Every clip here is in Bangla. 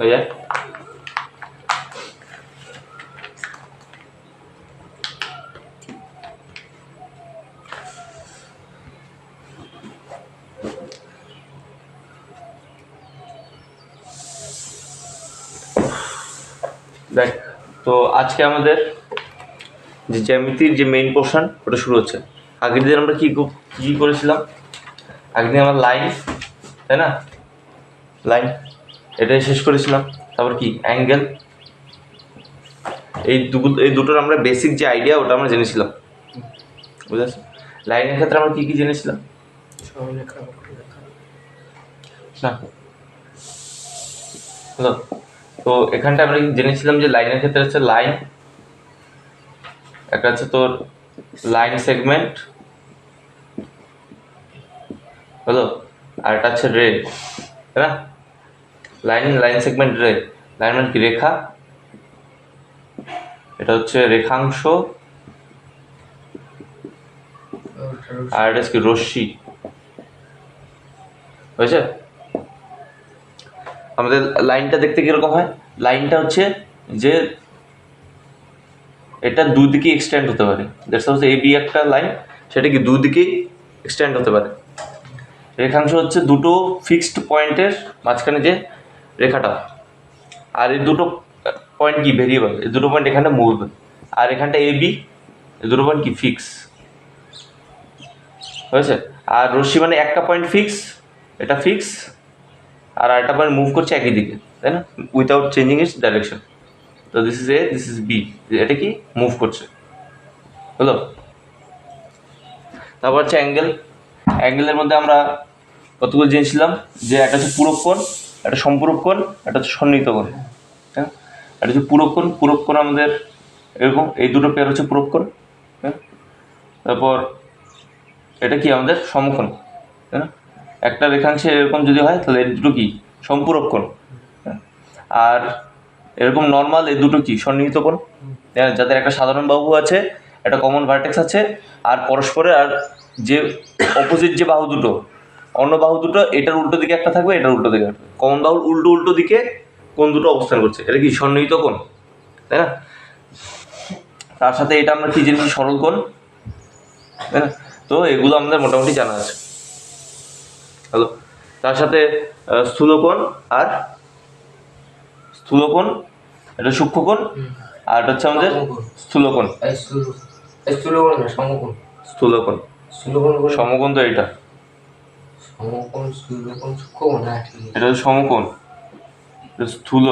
হয়ে যায়। দেখ, তো আজকে আমাদের যে জ্যামিতির যে মেইন পোর্শন ওটা শুরু হচ্ছে। আগের দিন আমরা কি করেছিলাম? আগের দিন আমরা লাইন, তাই না, লাইন এটাই শেষ করেছিলাম। তারপর কি অ্যাঙ্গেল, এই দুটোর আমরা বেসিক যে আইডিয়া ওটা আমরা জেনেছিলাম, বুঝতে পারছি? লাইনের ক্ষেত্রে আমরা কি জেনেছিলাম না? তো এখানটা আমরা জেনেছিলাম যে লাইনের ক্ষেত্রে হচ্ছে লাইন, একটা হচ্ছে তোর লাইন সেগমেন্ট, হলো, আর এটা হচ্ছে রে, তাই না? লাইন সেগমেন্ট রে। লাইন মানে কি? রেখা। এটা হচ্ছে রেখাংশ, আর এটা হচ্ছে রশ্মি। হয়েছে? আমাদের লাইনটা দেখতে কিরকম হয়? লাইনটা হচ্ছে যে এটা দুদিকে এক্সটেন্ড হতে পারে। দ্যাটস সাপোজ এ বি একটা লাইন, সেটা কি দুদিকেই এক্সটেন্ড হতে পারে। রেখাংশ হচ্ছে দুটো ফিক্সড পয়েন্টের মাঝখানে যে রেখাটা, আর এই দুটো পয়েন্ট কি ভেরিয়েবল, এই দুটো পয়েন্ট এখানটা মুভেবল, আর এখানটা এ বি, এই দুটো পয়েন্ট কি ফিক্স। হয়েছে? আর রশ্মি মানে একটা পয়েন্ট ফিক্স, এটা ফিক্স, আর একটা পয়েন্ট মুভ করছে একই দিকে, তাই না, উইথাউট চেঞ্জিং ইটস ডাইরেকশন। তো this is A, this is B, এটা কি মুভ করছে, হলো। তারপর হচ্ছে অ্যাঙ্গেল। অ্যাঙ্গেলের মধ্যে আমরা কতগুলো জেনেছিলাম, যে একটা হচ্ছে পূরক কোণ, একটা সম্পূরক কোণ, একটা হচ্ছে সন্নিহিত কোণ। হ্যাঁ, একটা হচ্ছে পূরক কোণ। পূরক কোণ আমাদের এরকম, এই দুটো পেয়ার হচ্ছে পূরক কোণ। হ্যাঁ, তারপর এটা কি আমাদের সমকোণ, তাই না? একটা রেখাংশে এরকম যদি হয় তাহলে এই দুটো কি সম্পূরক কোণ। আর এরকম নর্মাল এই দুটো কি সন্নিহিত কোণ, যাদের একটা সাধারণ বাহু আছে, একটা কমন ভার্টেক্স আছে, আর পরস্পরের আর যে অপোজিট যে বাহু দুটো, অন্য বাহু দুটো এটার উল্টো দিকে একটা থাকবে, এটার উল্টো দিকে থাকবে। কমন বাহুর উল্টো দিকে কোণ দুটো অবস্থান করছে, এটা কি সন্নিহিত কোণ, তাই না? তার সাথে এটা আমরা কি জেনেছি? সরল কোণ, তাই না? তো এগুলো আমাদের মোটামুটি জানা আছে, হ্যালো। তার সাথে স্থূলকোণ, আর স্থূলকোণ, এটা সূক্ষ্মকোণ, আর এটা হচ্ছে আমাদের স্থূলকোণ। স্থূলকোণ, সমকোণ তো এটা, এটা হচ্ছে সমকোণ, স্থূল,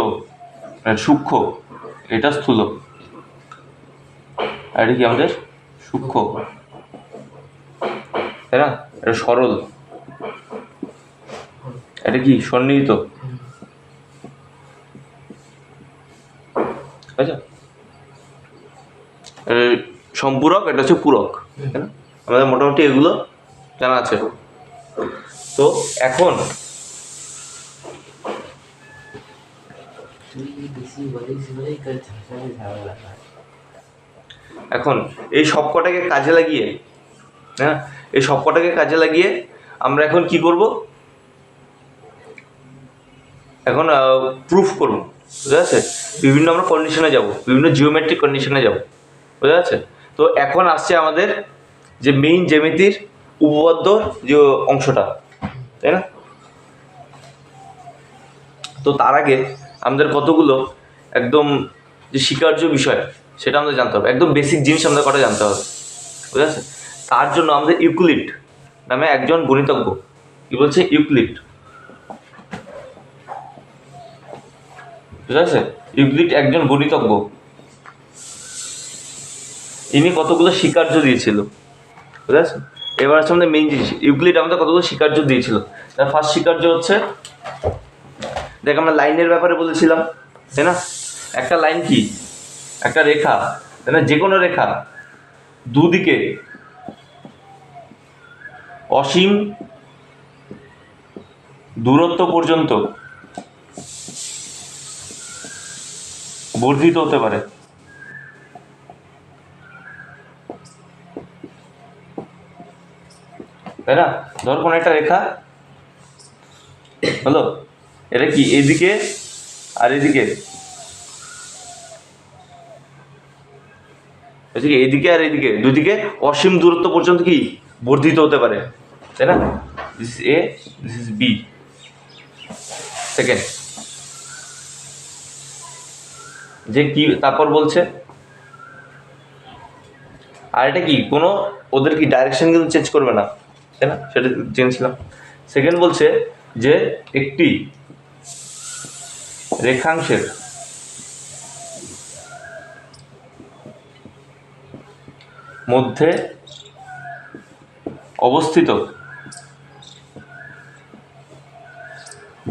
সূক্ষ্ম, এটা স্থূল, আর এটা কি আমাদের সূক্ষ্ম, তাই না? এটা সরল, এটা কি সন্নিহিত, আচ্ছা। সম্পূরক, এটা হচ্ছে পূরক, তাই না? আমাদের মোটামুটি এগুলো জানা আছে। তো এখন এই সব কটাকে কাজে লাগিয়ে, হ্যাঁ, এই সব কটাকে কাজে লাগিয়ে আমরা এখন কি করব? এখন প্রুফ করব, বুঝা যাচ্ছে? বিভিন্ন আমরা কন্ডিশনে যাব, বিভিন্ন জিওমেট্রিক কন্ডিশনে যাব, বুঝা যাচ্ছে? তো এখন আসছে আমাদের যে মেইন জ্যামিতির উপপাদ্য যে অংশটা, তাই না? তো তার আগে আমাদের কতগুলো একদম যে স্বীকার্য বিষয় সেটা আমাদের জানতে হবে, একদম বেসিক জিনিস আমাদের কটা জানতে হবে, বুঝা যাচ্ছে? তার জন্য আমাদের ইউক্লিড নামে একজন গণিতজ্ঞ, কি বলছে? ইউক্লিড, বুঝা যাচ্ছে? ইউক্লিড একজন গণিতজ্ঞ, ইনি কতগুলো স্বীকার্য দিয়েছিল, বুঝা যাচ্ছে? এবার হচ্ছে আমাদের মেইন জিনিস, ইউক্লিড আমাদের কতগুলো স্বীকার্য দিয়েছিল। তার ফার্স্ট স্বীকার্য হচ্ছে, দেখ আমরা লাইনের ব্যাপারে বলেছিলাম, তাই না? একটা লাইন কি? একটা রেখা, তাই না? যে কোনো রেখা দুদিকে অসীম দূরত্ব পর্যন্ত বর্ধিত হতে পারে, তাই না? ধর কোনো একটা রেখা হলো, এটা কি এদিকে আর এদিকে এইদিকে আর এইদিকে দুদিকে অসীম দূরত্ব পর্যন্ত কি বর্ধিত হতে পারে, তাই না? This is A, this is B. Second, যে কি তারপর বলছে, আর এটা কি কোনো ওদের কি ডাইরেকশন কিন্তু চেঞ্জ করবে না, তাই না? সেটা জেনেছিলাম। সেকেন্ড বলছে যে একটি রেখাংশের মধ্যে অবস্থিত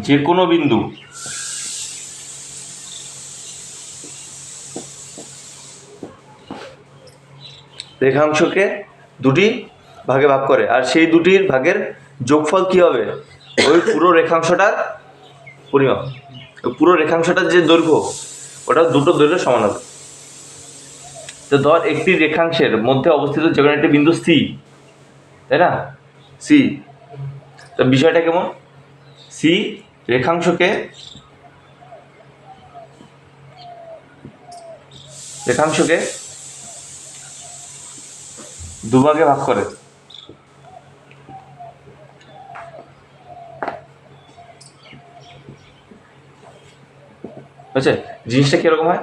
যে কোনো বিন্দু রেখাংশকে দুটি ভাগে ভাগ করে, আর সেই দুটির ভাগের যোগফল কি হবে? ওই পুরো রেখাংশটার পরিমাপ, পুরো রেখাংশটার যে দৈর্ঘ্য ওটা দুটো দৈর্ঘ্য সমান হবে। তো ধর একটি রেখাংশের মধ্যে অবস্থিত যে কোনো একটি বিন্দু সি, তাই না? সি, তো বিষয়টা কেমন? সি রেখাংশকে দুভাগে ভাগ করে। বুঝছে জিনিসটা কিরকম হয়?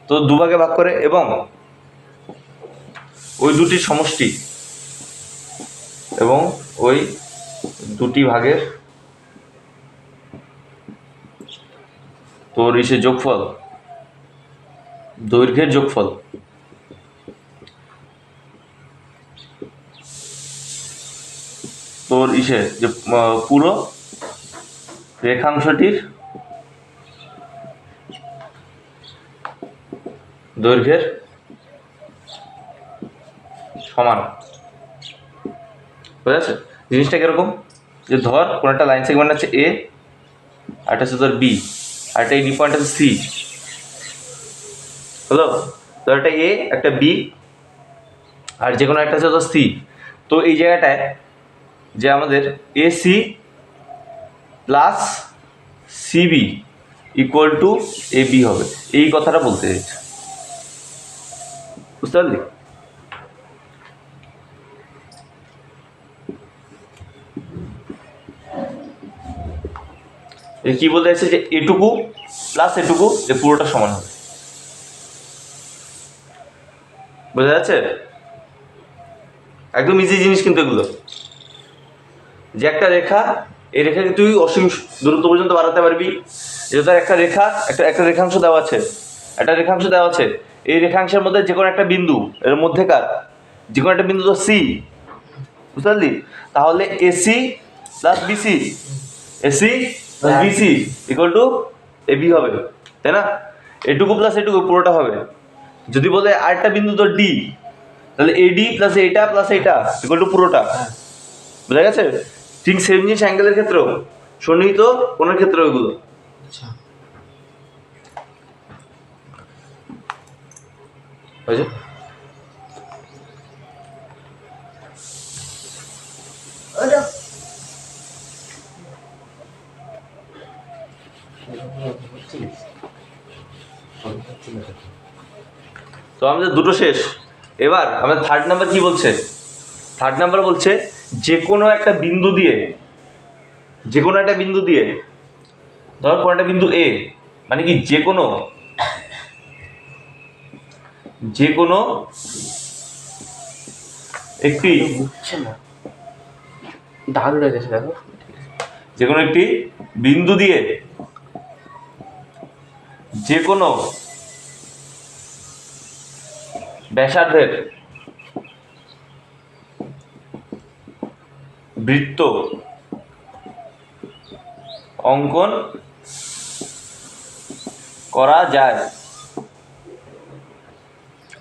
তো দুভাগে ভাগ করে এবং ওই দুটির সমষ্টি এবং ওই দুটি ভাগের তোর ইসে যোগফল, দৈর্ঘ্যের যোগফল তোর ইসে যে পুরো রেখাংশটির দৈর্ঘ্যের সমান। বুঝা যাচ্ছে জিনিসটা কিরকম? যে ধর কোনো একটা লাইন সেগমেন্ট আছে এ, আর একটা হচ্ছে তোর বি, আর একটা এডি পয়েন্ট আছে সি। হলো, তো একটা এ একটা বি আর যে কোনো একটা হচ্ছে তোর সি। তো এই জায়গাটায় যে আমাদের A C plus CB equal to A B হবে, এই কথাটা বলতে চাইছে। বুঝতে পারলি? কি বলতে চাইছে যে এটুকু প্লাস এটুকু যে পুরোটা সমান হবে। বোঝা যাচ্ছে? একদম ইজি জিনিস কিন্তু এগুলো। যে একটা রেখা, এই রেখাকে তুই অসীম দূরত্ব পর্যন্ত বাড়াতে পারবি। যে তার একটা রেখা একটা রেখাংশ দেওয়া আছে, এই রেখাংশের মধ্যে যে কোনো একটা বিন্দু, এর মধ্যেকার যে কোনো একটা বিন্দু তো সি, বুঝতে পারলি? তাহলে AC plus BC, AC plus BC equal to AB হবে, তাই না? এটুকু প্লাস এটুকু পুরোটা হবে। যদি বলে আরেকটা বিন্দু তো ডি, তাহলে এডি প্লাস এইটা প্লাস এইটা ইকুয়াল টু পুরোটা। বুঝা গেছে? ঠিক সেম জিনিস অ্যাঙ্গেলের ক্ষেত্রেও, সন্নিহিত কোণের ক্ষেত্রে ওইগুলো। হয়েছে? তো আমাদের দুটো শেষ। এবার আমাদের থার্ড নাম্বার কি বলছে? থার্ড নাম্বার বলছে যে কোনো একটা বিন্দু দিয়ে ধর কোনো একটা বিন্দু এ, মানে কি যে কোনো একটি যে কোনো একটি বিন্দু দিয়ে যে কোনো ব্যাসার্ধের বৃত্ত অঙ্কন করা যায়।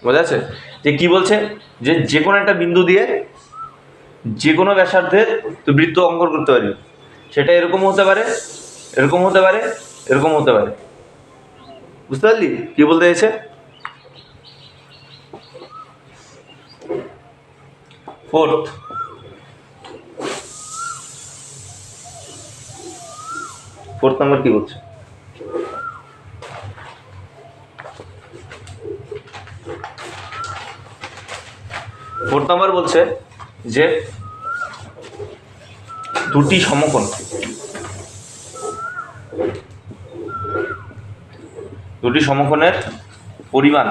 বোঝা যাচ্ছে? যে কি বলছে? যে কোনো একটা বিন্দু দিয়ে যে কোনো ব্যাসার্ধের তুই বৃত্ত অঙ্কন করতে পারবি। সেটা এরকম হতে পারে, এরকম হতে পারে, এরকম হতে পারে। বুঝতে পারলি কি বলতে চাইছে? ফোর্থ নাম্বার কি বলছে? 4 নাম্বার বলছে যে দুটি সমকোণের পরিমাণ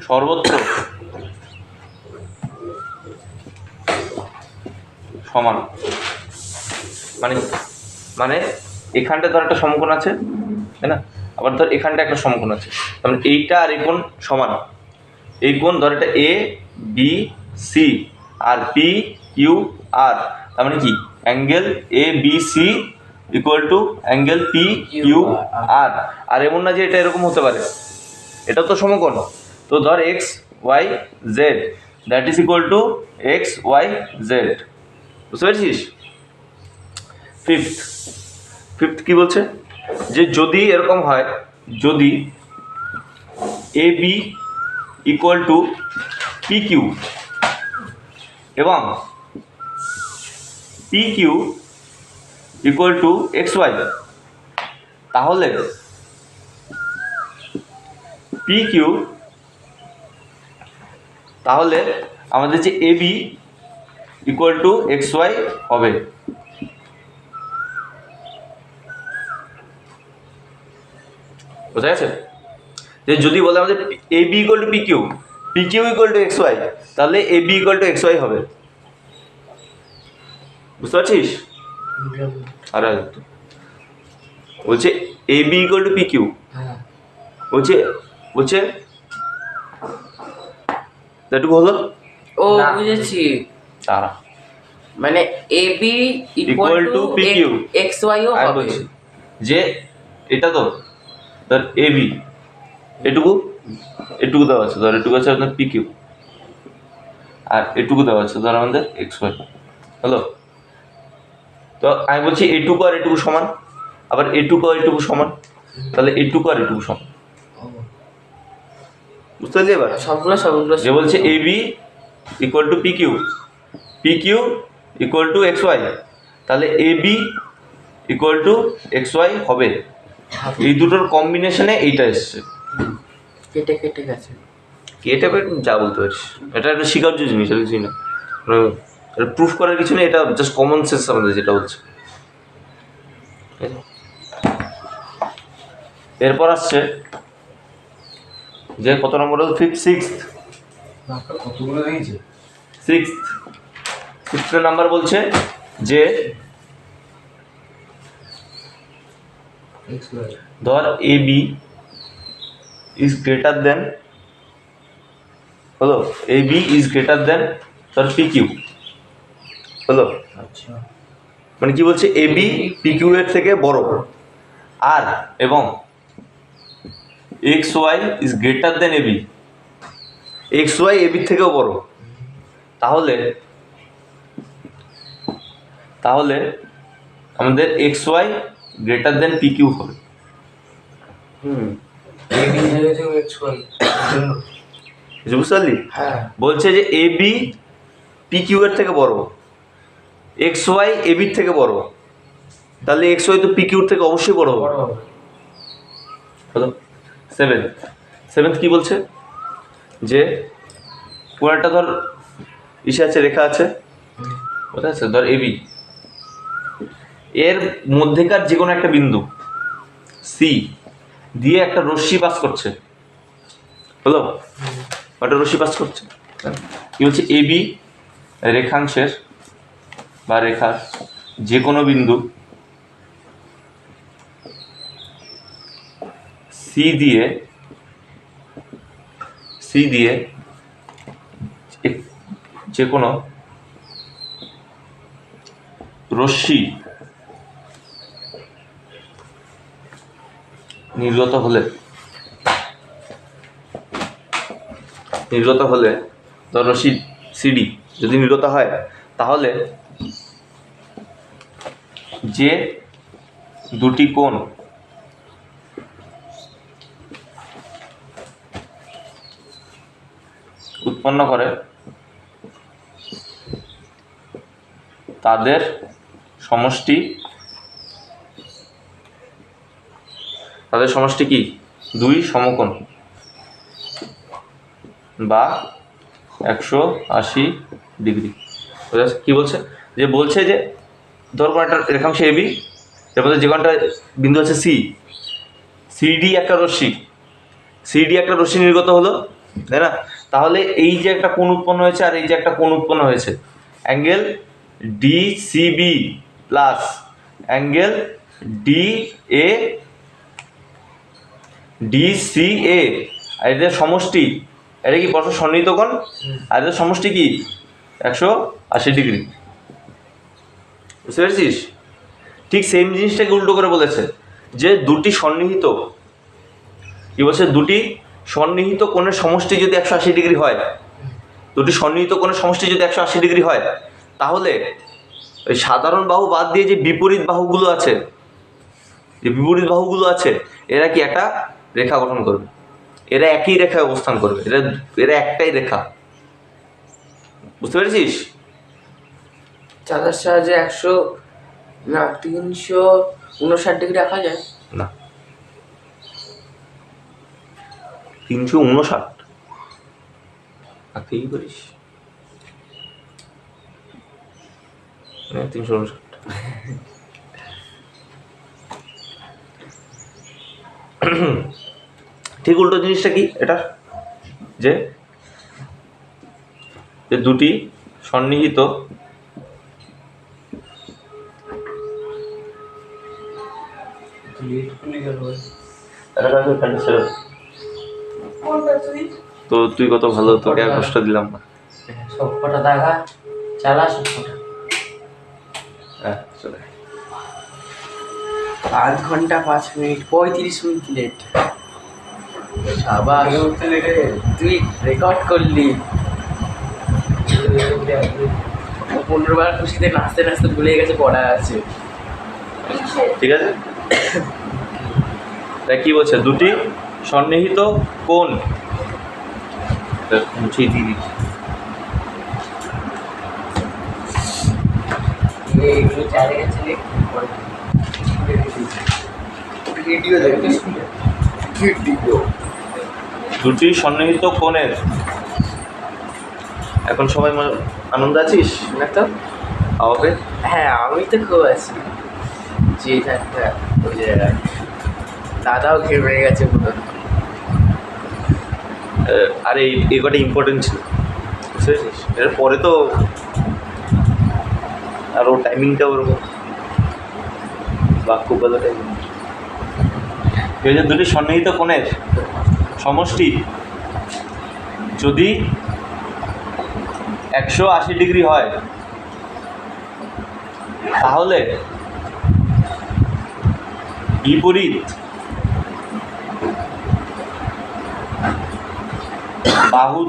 সর্বত্র সমান। মানে মানে এখানটা ধর একটা সমকোণ আছে, তাই না? আবার ধর এখানটা একটা সমকোণ আছে, তার মানে এইটা আর এই কোণ সমান। এই কোণ ধর এটা এ বি সি আর পি কিউ আর, তার মানে কি angle A B C equal to angle P Q R. আর এমন না যে এটা এরকম হতে পারে, এটা তো সমকোণ। তো ধর X Y Z that is equal to X Y Z, বুঝতে পেরেছিস? ফিফথ কি বলছে যে যদি এরকম হয়, যদি A B equal to P Q এবং P Q equal to X Y, তাহলে পি কিউ, তাহলে আমাদের যে A B equal to X Y হবে। বোঝা গেছে? যে যদি বলে আমাদের A B equal to P Q, P Q equal to X Y, তাহলে A B equal to X Y হবে। বুঝতে পারছিস? আর বলছে A B equal to P Q, বলছে একটু বলো। ও বুঝেছি, তারা মানে A B equal to P Q X Y ও হবে। যে এটা তো ধর এ বি, এটুকু দেওয়া আছে, ধর এটুকু আছে আপনার পি কিউ, আর এটুকু দেওয়া আছে ধর আমাদের এক্স ওয়াই। হ্যালো, তো আমি বলছি এটুকু আর এটুকু সমান, আবার এটুকু আর এটুকু সমান, তাহলে এটুকু আর এটুকু সমান। বুঝতে পারলি? এবার সবগুলো যে বলছে A B equal to P Q, P Q equal to X Y, তাহলে A B equal to X Y হবে। এই দুটোর কম্বিনেশনে এইটা এসছে। কেটে গেছে, কেটে যা বলতে পারিস, এটা একটা স্বীকার্য জিনিস, এটা কিছুই না, এটা প্রুফ করার কিছু নেই, এটা জাস্ট কমন সেন্স আমাদের যেটা হচ্ছে। এরপর আসছে যে কত নম্বর হল? সিক্সথ নাম্বার বলছে যে ধর এ বি ইজ গ্রেটার দেন, হলো এ বি ইজ গ্রেটার দেন ধর পি কিউ, হলো। মানে কি বলছে? এ বি পি কিউ এর থেকে বড়, আর এবং X Y is greater than A B, X Y A বির থেকেও বড়, তাহলে আমাদের X Y greater than P Q হবে। বুঝতে পারলি? বলছে যে এ বি পি কিউ এর থেকে বড়, এক্স ওয়াই এ বির থেকে বড়, তাহলে এক্স ওয়াই তো পি কিউর থেকে অবশ্যই বড় হবে। হলো। সেভেন্থ কি বলছে? যে পুরোটা ধর ইসে আছে, রেখা আছে, বুঝতে আছে, ধর এ বি, এর মধ্যেকার যে কোনো একটা বিন্দু সি দিয়ে একটা রশ্মি পাস করছে, হলো, একটা রশ্মি পাস করছে। কি বলছে? এ বি রেখাংশের বা রেখার যে কোনো বিন্দু সি দিয়ে যে কোনো রশ্মি নির্গত হলে ধর রশ্মি সিডি যদি নির্গত হয়, তাহলে যে দুটি কোণ উৎপন্ন করে তাদের সমষ্টি কি? দুই সমকোণ বা 180 ডিগ্রি। কি বলছে? বলছে যে ধর কোনো একটা রেখাংশ এবি, এর মধ্যে যে কোনটা বিন্দু আছে সি, সিডি একটা রশ্মি নির্গত হলো, তাই না? তাহলে এই যে একটা কোণ উৎপন্ন হয়েছে আর এই যে একটা কোণ উৎপন্ন হয়েছে, angle D C B plus angle D C A, আর এদের সমষ্টি, এটা কি পরস্পর সন্নিহিত কোণ, আর এদের সমষ্টি কি 180 ডিগ্রি। বুঝতে পেরেছিস? ঠিক সেম জিনিসটাকে উল্টো করে বলেছে যে দুটি সন্নিহিত, কি বলছে, দুটি সন্নিহিত কোণের সমষ্টি যদি 180 ডিগ্রি হয়, দুটি সন্নিহিত কোণের সমষ্টি যদি 180 ডিগ্রি হয়, তাহলে ওই সাধারণ বাহু বাদ দিয়ে যে বিপরীত বাহুগুলো আছে, এরা কি একটা রেখা গঠন করবে, এরা একই রেখায় অবস্থান করবে, এরা একটাই রেখা। বুঝতে পেরেছিস? চাঁদার সাহায্যে 359 ডিগ্রি রাখা যায় না, 359 কি করিস? 359 ঠিক উল্টো জিনিসটা কি এটা, যে দুটি সন্নিহিত তো তুই কত ভালো, তোকে আর কষ্ট দিলাম না। সবকটা দাগা চালা সবকটা। হ্যাঁ চলে। 8 ঘন্টা 5 মিনিট 35 মিনিট লেট। সাবাস, তুই রেকর্ড করলি। 15 বার খুশিতে নাচতে নাচতে ভুলে গেছে পড়া আছে। ঠিক আছে, তাই কি বলছে, দুটি সন্নিহিত কোণ, মুছিয়ে দিয়ে দিচ্ছি। দুটি সন্নিহিত কোণের, এখন সবাই আনন্দ আছিস না তো? হবে। হ্যাঁ আমি তো খুব আছি, যে ওই জায়গায় দাদাও ঘেমে গেছে পুরো। আরে এই কটা ইম্পর্টেন্ট ছিল, বুঝতে পেরেছিস? এরপরে তো আর ও টাইমিংটা ওরকম বাক্য বলা টাইমিং। এই যে দুটি সন্নিহিত কোণের সমষ্টি যদি 180 ডিগ্রি হয়, তাহলে বিপরীত বাহু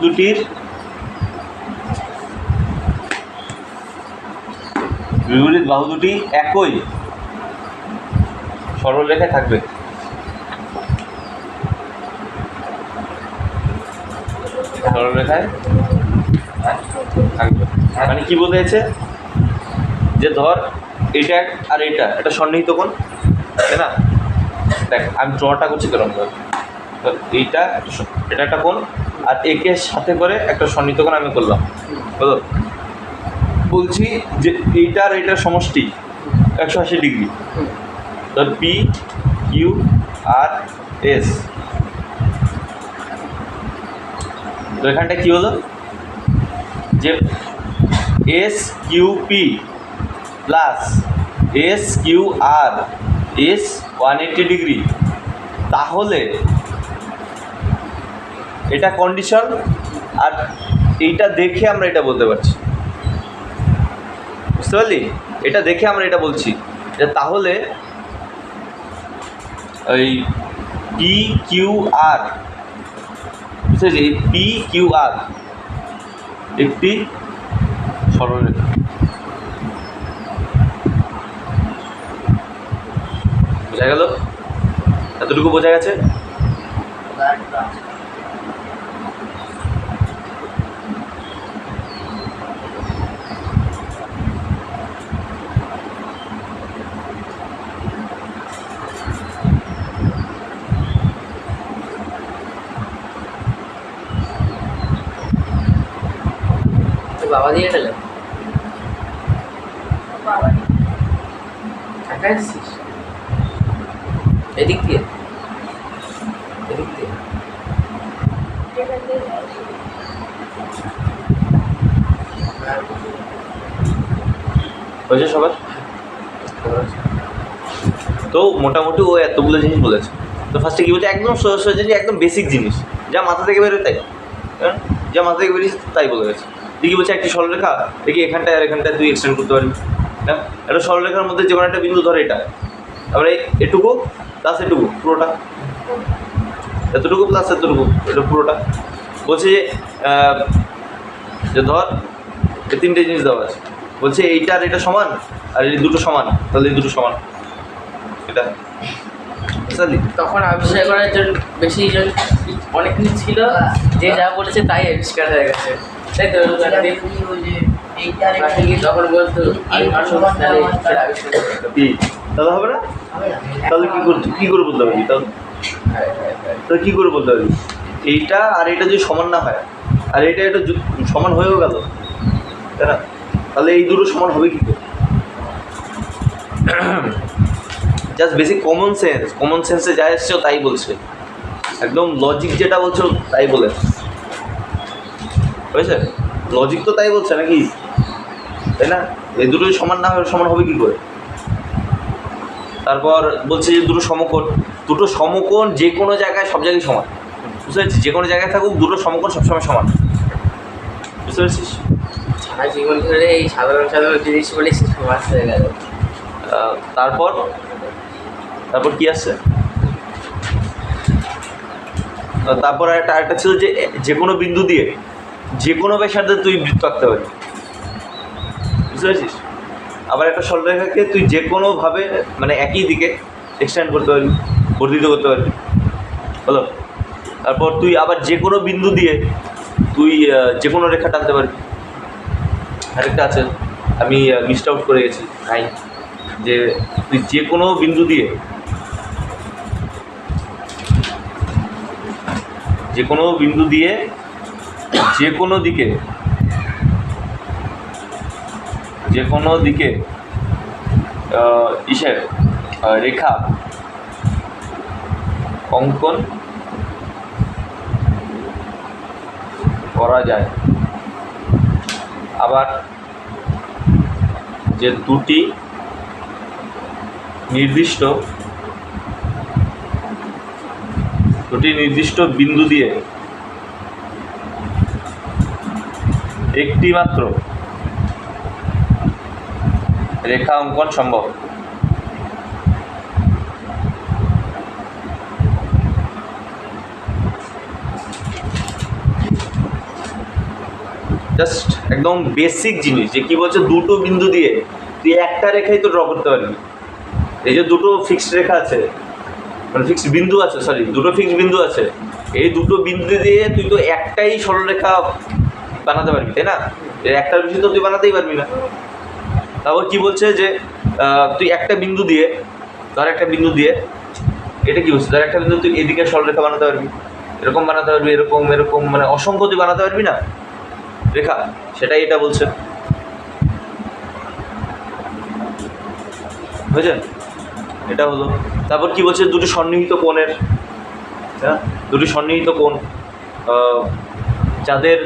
দুটির একই সরলরেখায় থাকবে। সরলরেখায় থাকবে মানে কি বলেছে, যে ধর এটা আর এটা একটা সন্নিহিত কোণ, তাই না? দেখ আমি ড্রটা করছি কেরম ধর, এইটা এটা একটা কোণ, আর একে সাথে করে একটা সন্নিহিত কোণ আমি করলাম। বলছি যে এইটা আর এইটার সমষ্টি 180 ডিগ্রি, ধর পি কিউ আর এস। তো এখানটা কি হলো, যে S Q P plus S Q R এস 180 ডিগ্রি, তাহলে এটা কন্ডিশন, আর এইটা দেখে আমরা এটা বলতে পারছি। বুঝতে পারলি? এটা দেখে আমরা এটা বলছি যে তাহলে ওই পি কিউ আর, বুঝতে পেরেছি? এই পি কিউ আর একটি সরলরেখা। বোঝা গেল? এতটুকু বোঝা গেছে? বাবা দিয়ে গেলে বাবা একা এসেছিস এদিক দিয়ে এদিক দিয়ে যেখান থেকে যাচ্ছি। হয়েছে সবার? তো মোটামুটি ও এতগুলো জিনিস বলেছে। তো ফার্স্টে কী বলছে, একদম সহজ সহজ জিনিস, একদম বেসিক জিনিস, যা মাথা থেকে বেরোয় তাই, হ্যাঁ যা মাথা থেকে বেরিয়েছে তাই বলে গেছে। তুই কী বলছে, একটি সরলরেখা দেখি এখানটায় আর এখানটায় তুই এক্সটেন্ড করতে পারবি। হ্যাঁ, একটা সরলরেখার মধ্যে যে কোনো একটা বিন্দু ধরে এটা, তারপরে এটুকু প্লাস এটুকু পুরোটা, এতটুকু প্লাস এতটুকু এটা পুরোটা। বলছে যে ধর এই তিনটে জিনিস দেওয়া আছে, বলছে এইটা আর এটা সমান, আর এই দুটো সমান, তাহলে এই দুটো সমান, এটা বুঝলি? তখন আবিষ্কার করার জন্য বেশি জন অনেক কিছু ছিল, যে যা বলেছে তাই আবিষ্কার হয়ে গেছে, তাই তো? তখন বলতো আমি মানুষ তাহলে সেটা আবিষ্কার করতো। কি তাহলে হবে না? তাহলে কী করে বলতে পারবি? তাহলে তাহলে কী করে বলতে পারবি এইটা আর এটা যদি সমান না হয়, আর এটা এটা সমান হয়েও গেল, তাই না? তাহলে এই দুটো সমান হবে কী করে? জাস্ট বেসিক কমন সেন্সে যা এসছো তাই বলছে, একদম লজিক যেটা বলছো তাই বলে, বুঝেছে? লজিক তো তাই বলছে নাকি, তাই না? এই দুটোই সমান না হয় সমান হবে কী করে? তারপর বলছে যে দুটো সমকোণ যে কোনো জায়গায় সব জায়গায় সমান, বুঝতে পেরেছিস? যে কোনো জায়গায় থাকুক দুটো সমকোণ সবসময় সমান, বুঝতে পেরেছিস? সারা জীবন ধরে এই সাধারণ জিনিস বলে সমাজ হয়ে গেল। তারপর কি আসছে? তারপর আরেকটা ছিল যে যে কোনো বিন্দু দিয়ে যে কোনো ব্যাসার্ধে তুই বৃত্ত আঁকতে পারবি, বুঝতে পেরেছিস? আবার একটা সরলরেখাকে তুই যে কোনোভাবে মানে একই দিকে এক্সটেন্ড করতে পারবি, বর্ধিত করতে পারবি, হলো? তারপর তুই আবার যে কোনো বিন্দু দিয়ে তুই যে কোনো রেখা টানতে পারবি। আরেকটা আছে, আমি মিসড আউট করে গেছি, নাই, যে তুই যে কোনো বিন্দু দিয়ে যে কোনো দিকে ইসের রেখা অঙ্কন করা যায়। আবার যে দুটি নির্দিষ্ট বিন্দু দিয়ে একটি মাত্র রেখা অঙ্কন সম্ভব। জাস্ট একদম বেসিক জিনিস, যে কি বলছে, দুটো বিন্দু দিয়ে তুই একটা রেখাই তো ড্র করতে পারবি। এই যে দুটো ফিক্সড রেখা আছে, মানে ফিক্সড বিন্দু আছে, দুটো ফিক্সড বিন্দু আছে, এই দুটো বিন্দু দিয়ে তুই তো একটাই সরলরেখা বানাতে পারবি, তাই না? এর একটার বেশি তো তুই বানাতেই পারবি না। তারপর কি বলছে যে তুই একটা বিন্দু দিয়ে এটা কি বলছে, ধর একটা বিন্দু তুই এদিকে সরলরেখা বানাতে পারবি, এরকম বানাতে পারবি, এরকম মানে অসংখ্য তুই বানাতে পারবি না রেখা, সেটাই এটা বলছে, বুঝলেন? এটা হলো। তারপর কি বলছে, দুটি সন্নিহিত কোণের, হ্যাঁ, দুটি সন্নিহিত কোণ যাদের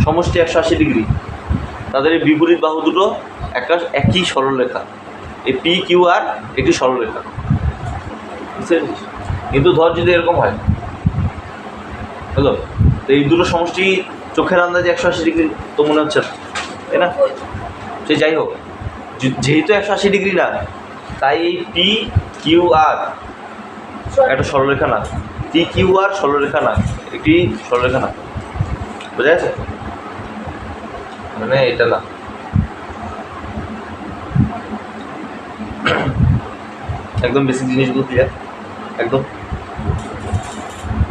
সমষ্টি 180 ডিগ্রি, তাদের এই বিপরীত বাহু দুটো একই সরলরেখা, এই পি কিউ আর একটি সরলরেখা, বুঝতে পেরেছিস? কিন্তু ধর যদি এরকম হয়, হলো, তো এই দুটো সমষ্টি চোখের আন্দাজে 180 ডিগ্রি তো মনে হচ্ছে, তাই না? সে যাই হোক, যেহেতু 180 ডিগ্রি না, তাই এই পি কিউ আর একটা সরলরেখা না, পি কিউ আর সরলরেখা না, একটি সরলরেখা না, বোঝা গেছে? মানে এটা না, একদম বেসিক জিনিসগুলো ক্লিয়ার একদম।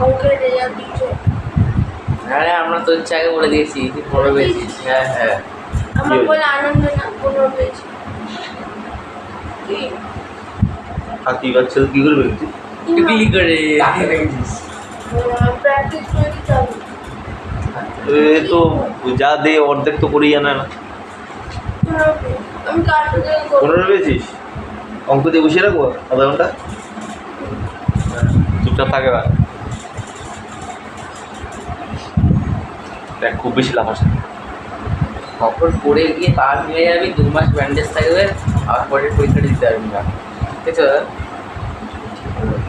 অঙ্কের রেজাল্ট দিচ্ছে। আরে আমরা তো ইচ্ছা আগে বলে দিয়েছি, তুই পড়ে পেয়েছিস। হ্যাঁ হ্যাঁ, আমার বলে আনন্দ না, 15 পেয়েছি। কি বাচ্চা কি করবে? তুই কি করে প্র্যাকটিস করে দিতে হবে। এ তো যা দে অর্ধেক তো করেই আনে না। 15 পেয়েছি। আমি কার থেকে 15 পেয়েছিস? অঙ্ক দিয়ে বসিয়ে রাখবো আধা ঘন্টা, চুপচাপ থাকে না। দেখ খুব বেশি লাভ আসে। কখন পড়ে গিয়ে পা ভেঙে যাবি, 2 মাস ব্যান্ডেজ থাকবে, আর পরের পরীক্ষাটা দিতে পারবি না, ঠিক আছে?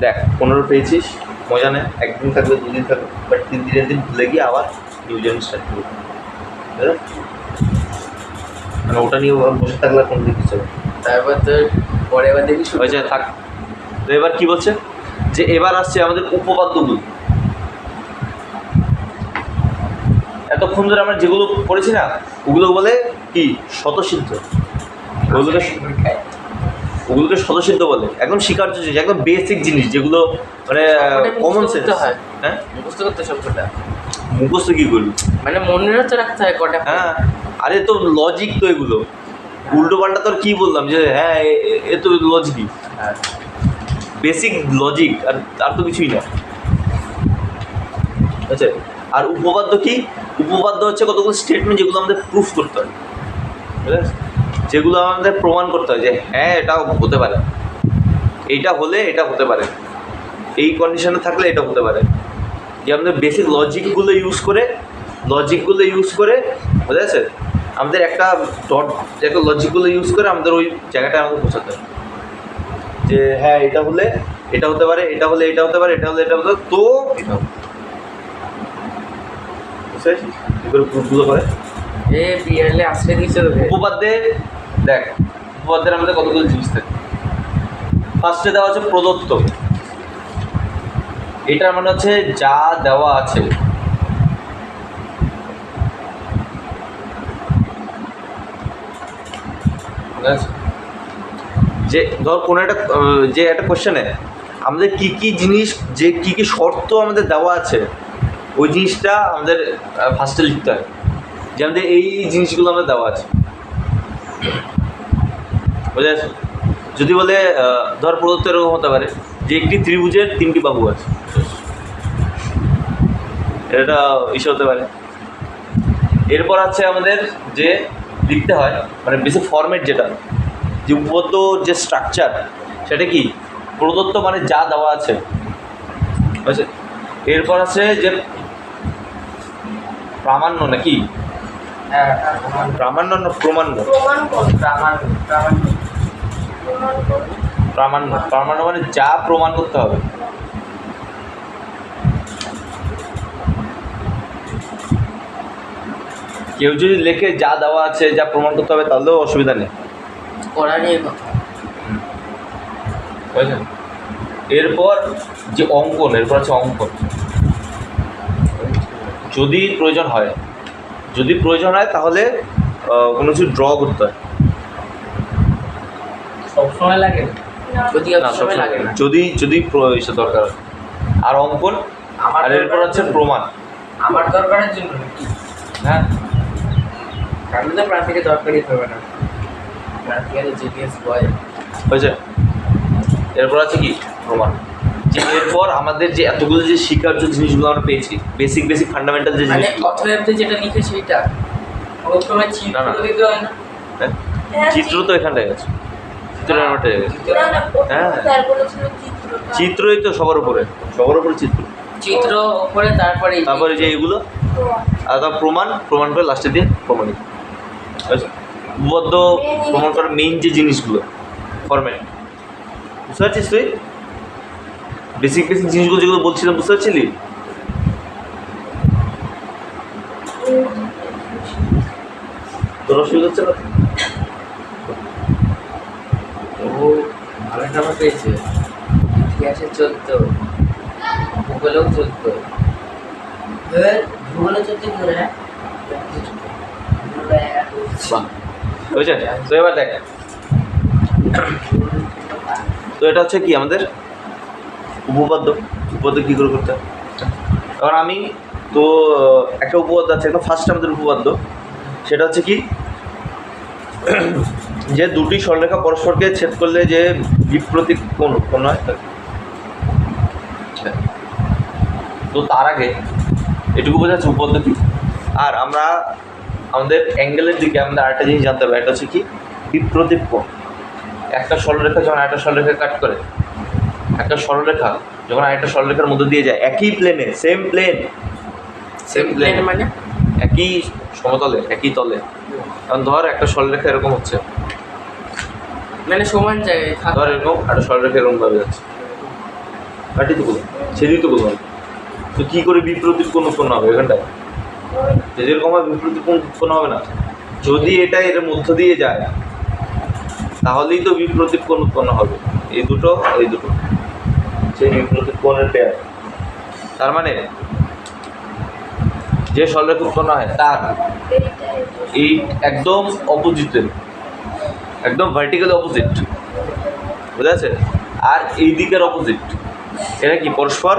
দেখ 15 পেয়েছিস, মজা নেই, একদিন থাকবে 2 দিন থাকবে, বাট 3 দিনের দিন ভুলে গিয়ে আবার নিউ জার্নি স্টার্ট করবে। মানে ওটা নিয়ে বসে থাকলে আর কোনো দিন কিছু হবে না। তারপর তোর পরের বার দেখবি শুরু হয়েছে থাক। তো এবার কি বলছে যে এবার আসছে আমাদের উপপাদ্যগুলো। এতক্ষণ ধরে আমরা যেগুলো পড়েছি না ওগুলো বলে কি স্বতঃসিদ্ধ, ওগুলোকে স্বতঃসিদ্ধ বলে, একদম স্বীকার্য জিনিস, একদম বেসিক জিনিস যেগুলো মানে কমন সেন্স। হয়, হ্যাঁ মুখস্থ করতে সবকটা, মুখস্থ কি করবি? মানে মনেরও তো রাখতে হয় কটা। হ্যাঁ আরে তো লজিক তো এগুলো, উল্টো পাল্টা তোর কি বললাম যে হ্যাঁ এ তো লজিকই, হ্যাঁ, বেসিক লজিক, আর আর তো কিছুই না। আচ্ছা, আর উপপাদ্য কি? উপপাদ্য হচ্ছে কতগুলো স্টেটমেন্ট যেগুলো আমাদের প্রুফ করতে হয়, ঠিক আছে? যেগুলো আমাদের প্রমাণ করতে হয় যে হ্যাঁ এটা হতে পারে, এইটা হলে এটা হতে পারে, এই কন্ডিশনে থাকলে এটা হতে পারে। যে আমাদের বেসিক লজিকগুলো ইউজ করে বুঝা যাচ্ছে, আমাদের একটা লজিকগুলো ইউজ করে আমাদের ওই জায়গাটায় আমাদের পৌঁছাতে হয় যে হ্যাঁ এটা হলে এটা হতে পারে, এটা হলে এটা হতে পারে, এটা হলে এটা হতে পারে, তো এটা হবে। বুঝতে পারছিস এগুলো প্রুফগুলো করে এ বিয়ারলে আসলে দিয়েছে তোকে। উপপাদ্যে। দেখ উপপাদ্যের আমাদের কতগুলো জিনিস থাকে। ফার্স্টে দেওয়া আছে প্রদত্ত, এটার মানে হচ্ছে যা দেওয়া আছে। যে ধর কোনো একটা যে একটা কোশ্চেনে আমাদের কি কি জিনিস, যে কি কি শর্ত আমাদের দেওয়া আছে, ওই জিনিসটা আমাদের ফার্স্টে লিখতে হয় যে আমাদের এই জিনিসগুলো আমাদের দেওয়া আছে, বুঝা যাচ্ছে? যদি বলে ধর প্রদত্ত এরকম হতে পারে যে একটি ত্রিভুজের 3টি বাহু আছে, এটা ইস্যু হতে পারে। এরপর আছে আমাদের যে লিখতে হয় মানে বেসিক ফরম্যাট, যেটা যে উপপাদ্য যে স্ট্রাকচার সেটা কি প্রদত্ত মানে যা দেওয়া আছে, বুঝছে? এরপর আছে যে প্রামাণ্য নাকি হ্যাঁ, প্রামাণ্য না প্রমাণ্য? প্রমাণ কর। প্রামাণ্য মানে যা প্রমাণ করতে হবে। কেউ যদি লেখে যা দেওয়া আছে যা প্রমাণ করতে হবে তাহলেও অসুবিধা নেই, করা নিয়ে কথা। বুঝলেন? এরপর যে অঙ্কন, এরপর আছে অঙ্কন। যদি প্রয়োজন হয় তাহলে কোনো কিছু ড্র করতে হয়। সবসময় লাগে না, না। যদি না সবসময় লাগে না। যদি এসে দরকার হয়। আর অঙ্কন, আমার আর এরপর আছে প্রমাণ। আমার দরকারের জন্য নাকি? হ্যাঁ আমি তো প্রার্থীকে দরকারই হবে না, প্রার্থী আছে জিপিএস বয়। হয়েছে? এরপর আছে কি প্রমাণ। যে এরপর আমাদের যে এতগুলো যে শিকার্য জিনিসগুলো আমরা পেয়েছি, বেসিক ফান্ডামেন্টাল যে মানে জিনিসগুলো, অথবা যেটা লিখে সেইটা প্রথমে চিত্র না, না। দিতে হয় না? হ্যাঁ? হ্যাঁ, চিত্র তো এখানটায় আছে, চিত্রের ব্যাপারটায় আছে। না না হ্যাঁ। স্যার বলেছিল চিত্রটা। চিত্রই তো সবার উপরে চিত্র, চিত্র উপরে, তারপরে তারপরে যে এগুলো, প্রমাণ। আর তার প্রমাণ করে লাস্টে দিয়ে প্রমাণিত। আচ্ছা, উপপাদ্য প্রমাণ করার মেইন যে জিনিসগুলো ফরম্যাট, বুঝতে পারছিস তুই? বেসিক জিনিসগুলো যেগুলো বলছিলাম, বুঝতে পারছিলি? তোর অসুবিধা হচ্ছে না? ও অনেক নাম্বার পেয়েছে, ইতিহাসে 14, ভূগোলেও 14। ভূগোলে 14 করে, হ্যাঁ? বাহ, বুঝছেন? তো এবার দেখ, তো এটা হচ্ছে কি আমাদের উপপাদ্য কী করে করতে হয়। এবার আমি তো একটা উপপাদ্য আছে, একদম ফার্স্ট আমাদের উপপাদ্য, সেটা হচ্ছে কি যে দুটি সরলরেখা পরস্পরকে ছেদ করলে যে বিপ্রতীক কোণ উৎপন্ন হয়। তো তার আগে এটুকু বোঝা যাচ্ছে উপপাদ্য কি, আর আমরা আমাদের অ্যাঙ্গেলের দিকে আমাদের আরেকটা জিনিস জানতে হবে, একটা হচ্ছে কি বিপ্রতীপ কোণ। একটা সরলরেখা যখন আরেকটা সরলরেখা কাট করে, একটা সরলরেখা যখন আরেকটা সরলরেখার মধ্যে দিয়ে যায় একই প্লেনে, সেম প্লেন, সেম প্লেন মানে একই সমতলে, একই তলে। কারণ ধর একটা সরলরেখা এরকম হচ্ছে, মানে সমান জায়গায় থাকা। ধর এরকম একটা সরলরেখা এরকম ভাবে যাচ্ছে, কাটি তো বললাম, ছেদিত বললাম, তো কী করে বিপ্রতীপ কোণ উৎপন্ন হবে এখানটায়? যেরকম ভাবে বিপ্রতীপ কোণ উৎপন্ন হবে না, যদি এটা এর মধ্য দিয়ে যায় তাহলেই তো বিপ্রতীপ কোণ উৎপন্ন হবে। এই দুটো সেই বিপ্রতীপ কোণের পেয়ার। তার মানে যে সরলরেখা উৎপন্ন হয় তার এই একদম অপোজিটের, একদম ভার্টিক্যালি অপোজিট, বুঝা যাচ্ছে? আর এই দিকের অপোজিট, এটা কি পরস্পর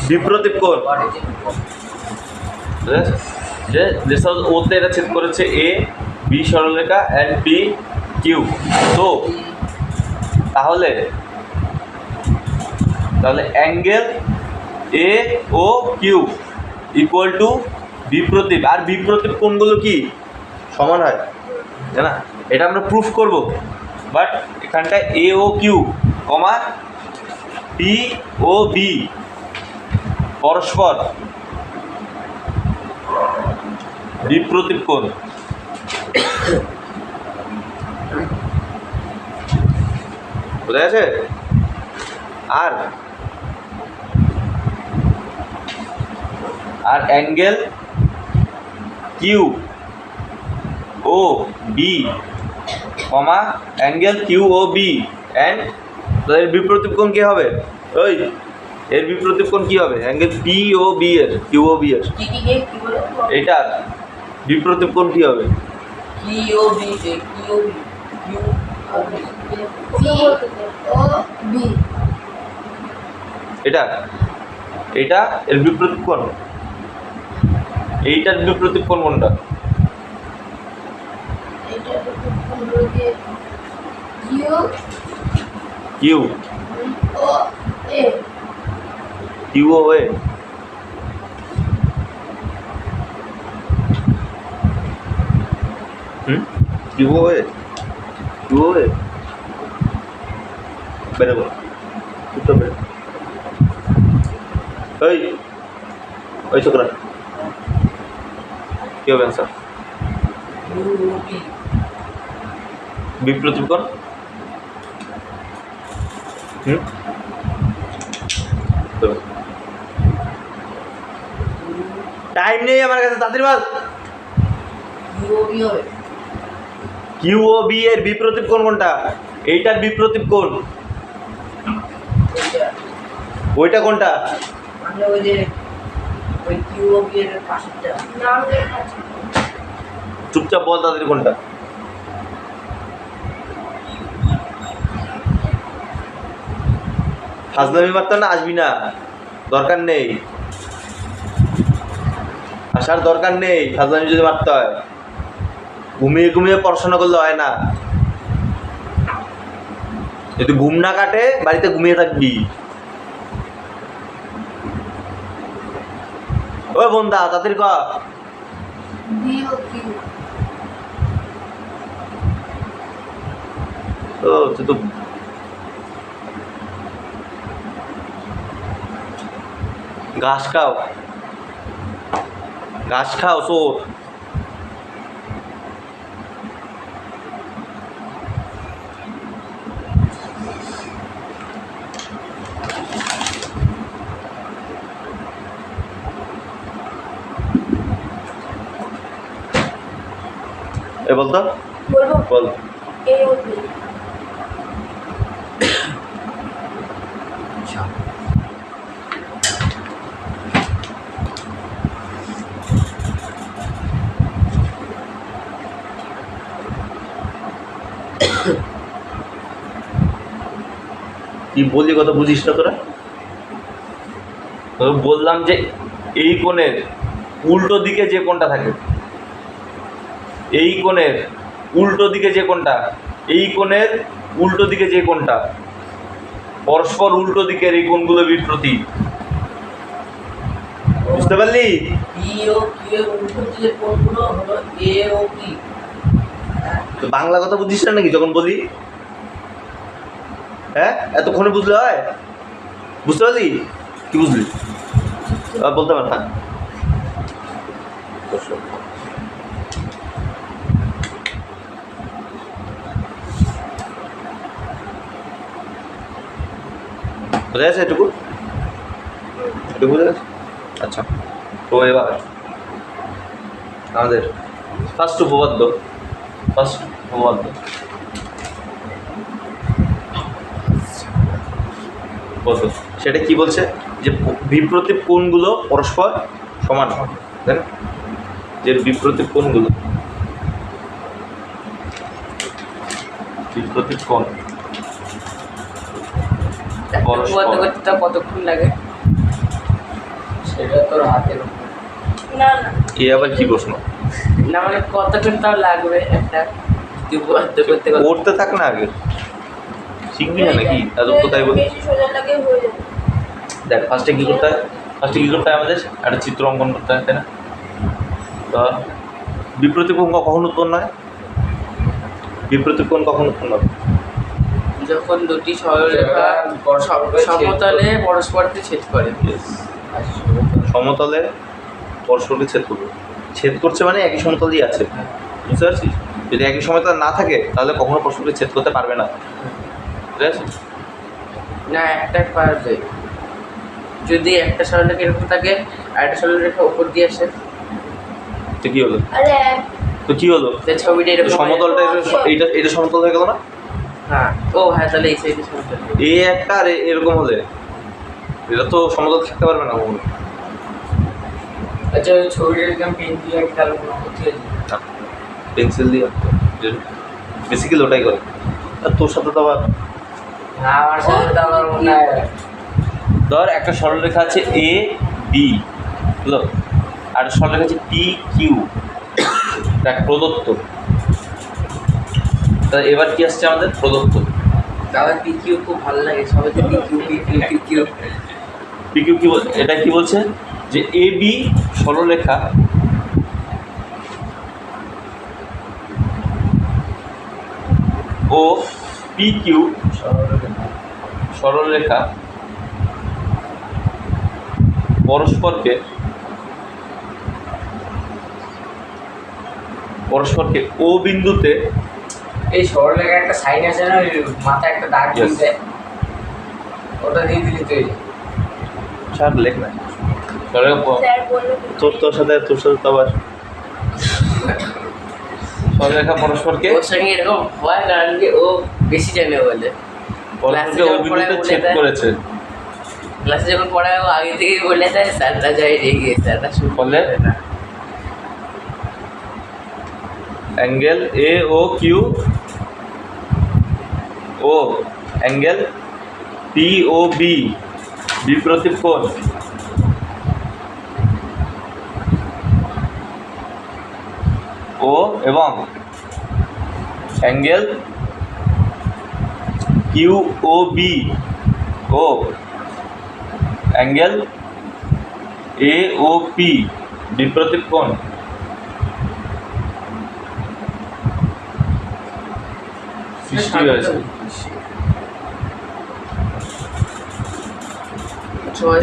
বিপ্রতীপ কোণ, বুঝা যাচ্ছে? যে ওতে এটা ছেদ করেছে এ, বি সরলরেখা অ্যান্ড পি কিউ। তো তাহলে angle A O Q equal to বিপ্রতীপ। আর বিপ্রতীপ কোণগুলো কি সমান হয়, তাই না? এটা আমরা প্রুফ করব, বাট এখানটায় A O Q comma P O B পরস্পর বিপ্রতীপ কোণ। বোঝা গেছে? আর angle Q O B comma angle Q O B and এর বিপ্রতীপ কোণ কী হবে? ওই এর বিপ্রতীপ কোণ কী হবে? অ্যাঙ্গেল পি ও বি এর, কিউ ও বি এর, এইটার বিপ্রতীপ কোণ কী হবে? এটা এর বিপ্রতীপ কোণ, এইটার বিপ্রতীপ কোণ কোনটা? কিউ কিউ ও এ। কিউ ও এ, কিউ ও এ বেরোবো, উত্তর বেরো। ওই ছোকরা কি হবে অ্যান্সার? বিপ্রতীপ কোণ। টাইম নেই আমার কাছে, তাড়াতাড়ি বল। কিউ ও বি এর বিপ্রতীপ কোণ কোনটা? এইটার বিপ্রতীপ কোণ ওইটা কোনটা? চুপচাপ বল তাদের কোনটা। ফাজলামি মারতে না, আসবি না, দরকার নেই, আসার দরকার নেই। ফাজলামি যদি মারতে হয় ঘুমিয়ে পড়াশোনা করলে হয় না। যদি ঘুম না কাটে বাড়িতে ঘুমিয়ে থাকবি। ও বন্ধা তাড়াতাড়ি ক। ও তুই তো ঘাস খাও সোর। এ বলতো বল। কি বললি কথা বুঝিস না তোরা? বললাম যে এই কোণের উল্টো দিকে যে কোণটা থাকে, এই কোণের উল্টো দিকে যে কোণটা, এই কোণের উল্টো দিকে যে কোণটা, পরস্পর উল্টো দিকের এই কোণগুলো বিপ্রতীপ। বুঝতে পারলি? পি ও কিউ এর উল্টো দিকে কোনগুলো হলো এ ও পি। তো বাংলা কথা বুঝিস না নাকি যখন বলি? হ্যাঁ, এতক্ষণে বুঝলে হয়? বুঝতে পারলি? কি বুঝলি? বলতে পার না। বোঝা গেছে এটুকু? এটুকু বোঝা গেছে? আচ্ছা, তো এবার আমাদের ফার্স্ট উপপাদ্য বলতো সেটা কি বলছে? যে বিপ্রতীপ কোণগুলো পরস্পর সমান, তাই না? যে বিপ্রতীপ কোণ উপপাদ্য করতে কতক্ষণ লাগে সেটা তোর হাতের উপর। না না এ আবার কি প্রশ্ন? না মানে কতক্ষণ তাও লাগবে একটা উপপাদ্য করতে? করতে থাক না, আগে শিখবি না নাকি? এত কোথায় বল। বেশি সোজা লাগে হয়ে যাবে। দেখ, ফার্স্টে কি করতে হয়? আমাদের একটা চিত্র অঙ্কন করতে হয়, তাই না? তো বিপ্রতীপ কোণ কখন উৎপন্ন হয়? যখন দুটি সরলরেখা সমতলে পরস্পরকে ছেদ করে। সমতলে পরস্পরকে ছেদ করছে মানে একই সমতলই আছে, বুঝতে পারছিস? যদি একই সমতল না থাকে তাহলে কখনো পরস্পরকে ছেদ করতে পারবে না, বুঝতে পারছিস? না, একটা পারবে যদি একটা সরলরেখা এরকম থাকে আর একটা সরলরেখা উপর দিয়ে আসে। তো কি হলো? আরে যে ছবিটা এরকম সমতলটা এটা সমতল হয়ে গেল না? হ্যাঁ, ও হ্যাঁ, তাহলে এই সাইডে সমতল। এ একটা আর এরকম হলে এটা তো সমতল থাকতে পারবে না কখনো। আচ্ছা, ওই ছবিটা এরকম পেন দিয়ে একটা পেন্সিল দিয়ে বেসিক্যালি ওটাই করে। আর তোর সাথে তো আবার আমার সাথে তো আমার মনে হয় ধর একটা সরলরেখা আছে এ বি, বুঝলো? আর সরলরেখা আছে পি কিউ, দেখ প্রদত্ত। তা এবার কি আসছে আমাদের? প্রদত্ত। দাদা পিকিউ খুব ভালো লাগে, সবাই তো পিকিউ পিকিউ কি বলছে? এটা কি বলছে? যে এ বি সরলরেখা ও পি কিউ সরলরেখা পরস্পরকে ও বিন্দুতে, এই সরলরেখা একটা সাইন আছে না, ওই মাথায় একটা দাগ দিয়ে দেয়, ওটা দিয়ে দিলি তুই। ছাড়, লেখ না। স্যার বললো তোর সাথে তো আবার সরলরেখা পরস্পরকে ওর সঙ্গে এরকম হয় কারণ কি ও বেশি জানে বলে। ও বিন্দুতে ছেদ করেছে। ক্লাসে যখন পড়ায় ও আগে থেকেই বলে দেয়, স্যাররা যায় রেগে, স্যাররা শুরু বলে অ্যাঙ্গেল এ ও কিউ ও অ্যাঙ্গেল পি ও বি বিপ্রতীপ কোণ ও এবং অ্যাঙ্গেল কিউ ও বি ও অ্যাঙ্গেল এ ও পি বিপ্রতীপ কোণ সৃষ্টি হয়েছে।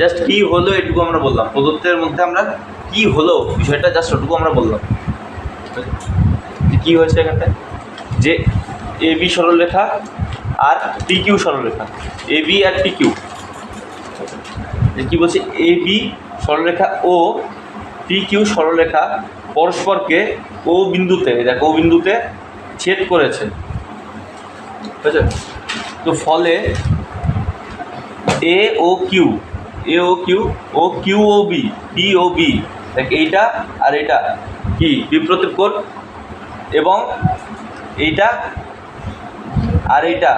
জাস্ট কি হলো এটুকু আমরা বললাম, প্রদত্তের মধ্যে আমরা কি হলো বিষয়টা জাস্ট ওটুকু আমরা বললাম। কি হয়েছে এখানটায়? যে এ বি সরলরেখা আর পি কিউ সরলরেখা, A B R P Q, কি বলছে? এ বি সরলরেখা ও পি কিউ সরলরেখা পরস্পরকে ও বিন্দুতে, দেখ ও বিন্দুতে ছেদ করেছে, ঠিক আছে? তো ফলে এ ও কিউ ও Q O B P O B, দেখ এইটা আর এটা কি বিপ্রতীপ কোণ, এবং এইটা আর এইটা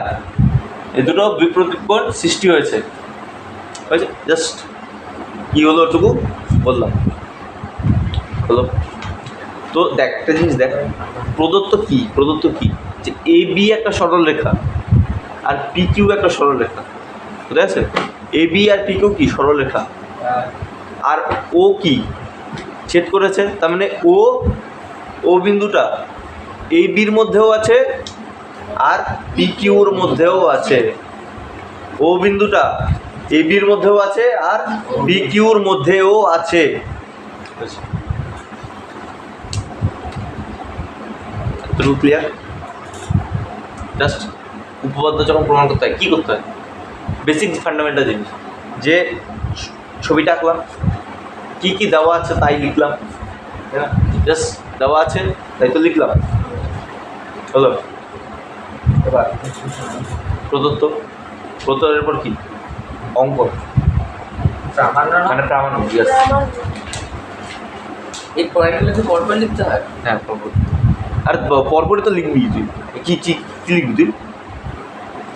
এই দুটো বিপ্রতীপ কোণ সৃষ্টি হয়েছে। জাস্ট কি হলো ওটুকু বললাম, হলো। তো দেখ একটা জিনিস, দেখ প্রদত্ত কি যে এ বি একটা সরলরেখা আর পি কিউ একটা সরলরেখা, বুঝতে আছে? A B R P Q কি সরলরেখা, আর ও কি ছেদ করেছে, তার মানে ও বিন্দুটা এই বির মধ্যেও আছে আর পি কিউর মধ্যেও আছে। ও বিন্দুটা এ বির মধ্যেও আছে আর বি কিউর মধ্যেও আছে। ক্লিয়ার? জাস্ট উপপাদ্য যখন প্রমাণ করতে হয় কী করতে হয়, বেসিক ফান্ডামেন্টাল জিনিস, যে ছবিটা আঁকলাম, কী কী দেওয়া আছে তাই লিখলাম, তাই না? জাস্ট দেওয়া আছে তাই তো লিখলাম, হলো। এবার প্রদত্ত প্রদত্তের পর কি অঙ্ক, মানে প্রামাণ্য। Yes. এই পয়েন্টগুলো কি পরপর লিখতে হয়? হ্যাঁ পরপর, আর পরপরই তো লিখবি তুই, কি লিখবি তুই,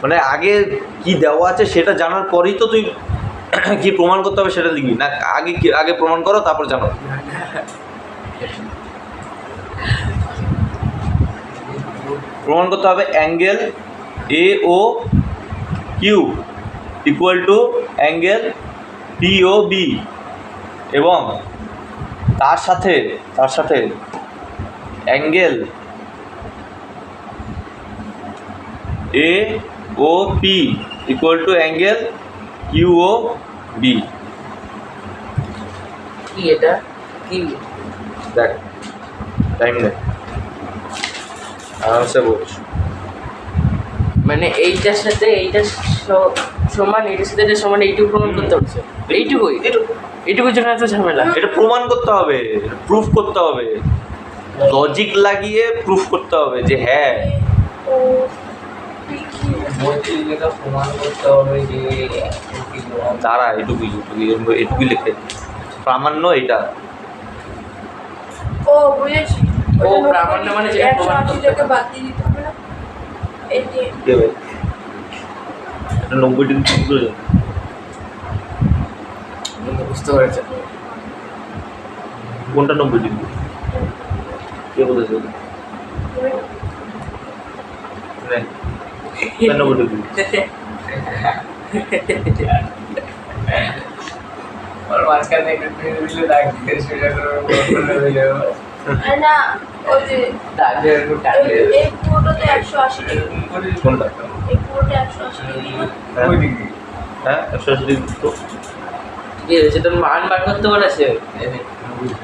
মানে আগে কি দেওয়া আছে সেটা জানার পরেই তো তুই কি প্রমাণ করতে হবে সেটা লিখবি, না আগে প্রমাণ করো তারপর জানো। প্রমাণ করতে হবে angle A O Q equal to angle P O B, এবং তার সাথে angle A O P equal to angle Q O B. কি এটা কি? দেখ টাইম নেই, আরামসে বলছ। মানে এইটার সাথে এইটা সমান, এইটার সাথে এটা সমান, এইটুকু প্রমাণ করতে হচ্ছে। এইটুকুর জন্য এত ঝামেলা? এটা প্রমাণ করতে হবে, প্রুফ করতে হবে, লজিক লাগিয়ে প্রুফ করতে হবে যে হ্যাঁ ও পি কিউ। প্রমাণ করতে হবে যে তারা এটুকুই লিখে প্রামাণ্য এটা। ও বুঝেছি। ও প্রামাণ্য মানে যেটা প্রমাণ করতে 180 টাকা বাদ দিয়ে দিতে হবে না? এই যে দেবে এটা 90 ডিগ্রি ঠিক করে যাবে। বুঝতে পেরেছে। কোনটা 90 ডিগ্রি কে বলেছে? দেখ 90 ডিগ্রি আর মাঝখানে একটা দিলে দাগ দিয়ে সোজা করে না, ওই যে দাগ দিয়ে একটু কাটলে এই পুরোটাতে 180 ডিগ্রি। কোনটা? এই পুরোটা 180 ডিগ্রি। ওই ডিগ্রি। হ্যাঁ 180 ডিগ্রি তো কি হয়েছে? তোর মান বার করতে বলেছে।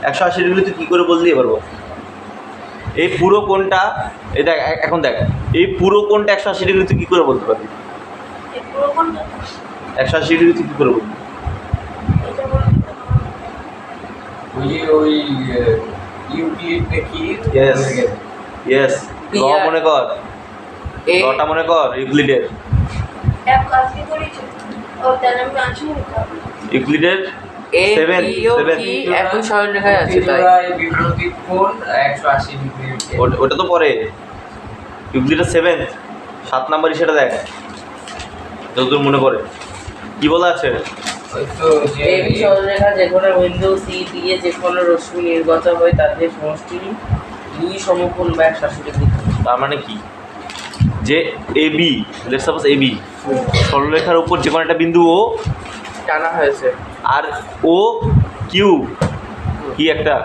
180 ডিগ্রি তুই কী করে বললি এবার বল? এই পুরো কোণটা, এই দেখ এখন দেখ, এই পুরো কোণটা 180 ডিগ্রি তুই কী করে বলতে পারবি? এই পুরো কোনটা? 180 ডিগ্রি তুই কী করে বলবি? এটা বলতে ওই ইউক্লিড নাকি? ইয়েস ল মনে কর, লটা মনে কর ইউক্লিডের। এক আজকে করেছে। ও তাহলে আমি আছি না। ইউক্লিডের এ 7 পি ও কি একই সরলরেখায় আছে, তাই বিপরীত কোণ 180 ডিগ্রি। ওটা তো পরে, ইউক্লিডের 7 নম্বরই সেটা দেখ যতদূর মনে পড়ে কি বলা আছে। ওই তো যে এই সরলরেখা যে কোনো বিন্দু সি দিয়ে যে কোনো রশ্মি নির্গত হয় তাদের সমষ্টি দুই সমকোণ বা 180 ডিগ্রি। তার মানে কি, যে A B, let's suppose A B সরলরেখার উপর যে কোনো একটা বিন্দু ও টানা হয়েছে, আর ও কিউ কি একটা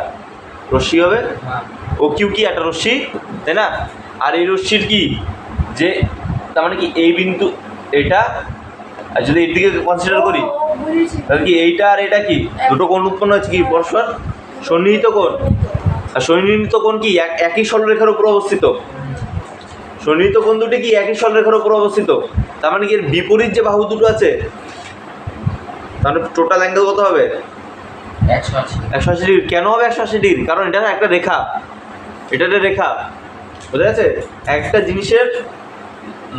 রশ্মি হবে, ও কিউ কি একটা রশ্মি, তাই না? আর এই রশ্মির কি যে, তার মানে কি এই বিন্দু এটা, আর যদি এর দিকে কনসিডার করি ও বুঝেছি। তাহলে কি এইটা আর এটা কি দুটো কোণ উৎপন্ন হচ্ছে কি পরস্পর সন্নিহিত কোণ। আর সন্নিহিত কোণ কি একই সরলরেখার উপর অবস্থিত, সন্নিহিত কোণ দুটি কি একই সরলরেখার উপর অবস্থিত। তার মানে কি এর বিপরীত যে বাহু দুটো আছে, তাহলে টোটাল অ্যাঙ্গেল কত হবে? 180 ডিগ্রি। কেন হবে 180 ডিগ্রি? কারণ এটা একটা রেখা, এটা একটা রেখা, বোঝা যাচ্ছে? একটা জিনিসের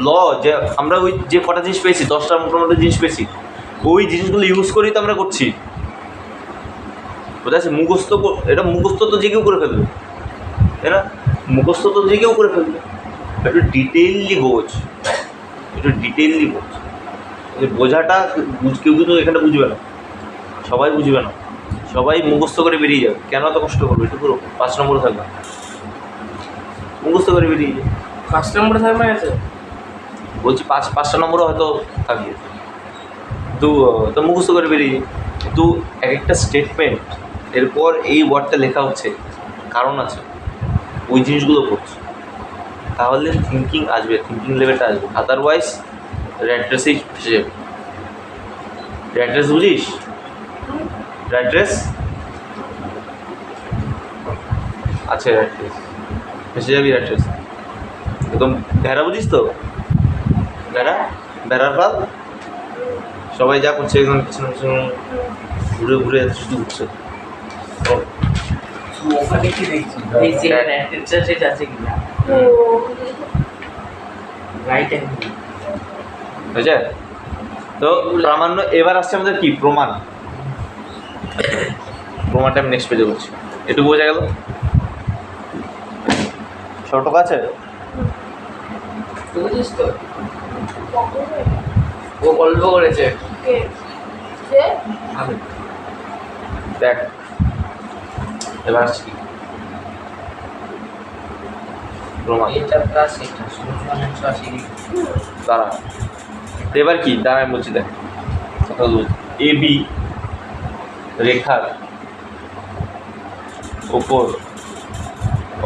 ল, যে আমরা ওই যে কটা জিনিস পেয়েছি, 10টার মোটামুটি জিনিস পেয়েছি, ওই জিনিসগুলো ইউজ করেই তো আমরা করছি, বোঝা যাচ্ছে? মুখস্থ, এটা মুখস্থ তো যে কেউ করে ফেলবে, তাই না? মুখস্থ তো যে কেউ করে ফেলবে, একটু ডিটেইললি বোঝ, একটু ডিটেইললি বোঝ। বোঝাটা কেউ কিন্তু এখানে বুঝবে না, সবাই বুঝবে না, সবাই মুখস্থ করে বেরিয়ে যাবে। কেন এত কষ্ট করবে? একটু পুরো 5 নম্বরে থাকবে, মুখস্থ করে বেরিয়ে যাবে। 5 নম্বরে থাকবে আছে বলছি 5টা নম্বরও হয়তো থাকবে, তো মুখস্থ করে বেরিয়ে যাবে। যেহেতু এক একটা স্টেটমেন্ট এরপর এই ওয়ার্ডটা লেখা হচ্ছে, কারণ আছে, ওই জিনিসগুলো পড়ছে, তাহলে থিঙ্কিং আসবে, থিঙ্কিং লেভেলটা আসবে। আদারওয়াইজ র্যাট রেসেই ফেসে যাবে। র্যাট রেস বুঝিস? র্যাট রেস আছে, র্যাট রেস ফেসে যাবি। র্যাট রেস একদম। ভেড়া বুঝিস তো? ভেড়া, ভেড়ার পাল, সবাই যা করছে একদম পিছনে পিছনে ঘুরে ঘুরে শুধু ঘুরছে। ওখানে কি দেখছি এই যে অ্যান্টিচার্জেট আছে কিনা ও রাইট অ্যাঙ্গেল বুঝছে? তো প্রামাণ্য এবার আসছে আমাদের কি? প্রমাণ। প্রমাণটা আমি নেক্সট পেজে বলছি। এটুকু বোঝা গেল? ছোট আছে? তুই বুঝিস তো? কখন ও গল্প করেছে কে সে আমি দেখ এবার আসছি কি? প্রমাণ। এটা প্লাস এটা সমান 180 দাঁড়া, তো এবার কি? দাঁড়া আমি বলছি, দেখ কথা বলছি। এ বি রেখার ওপর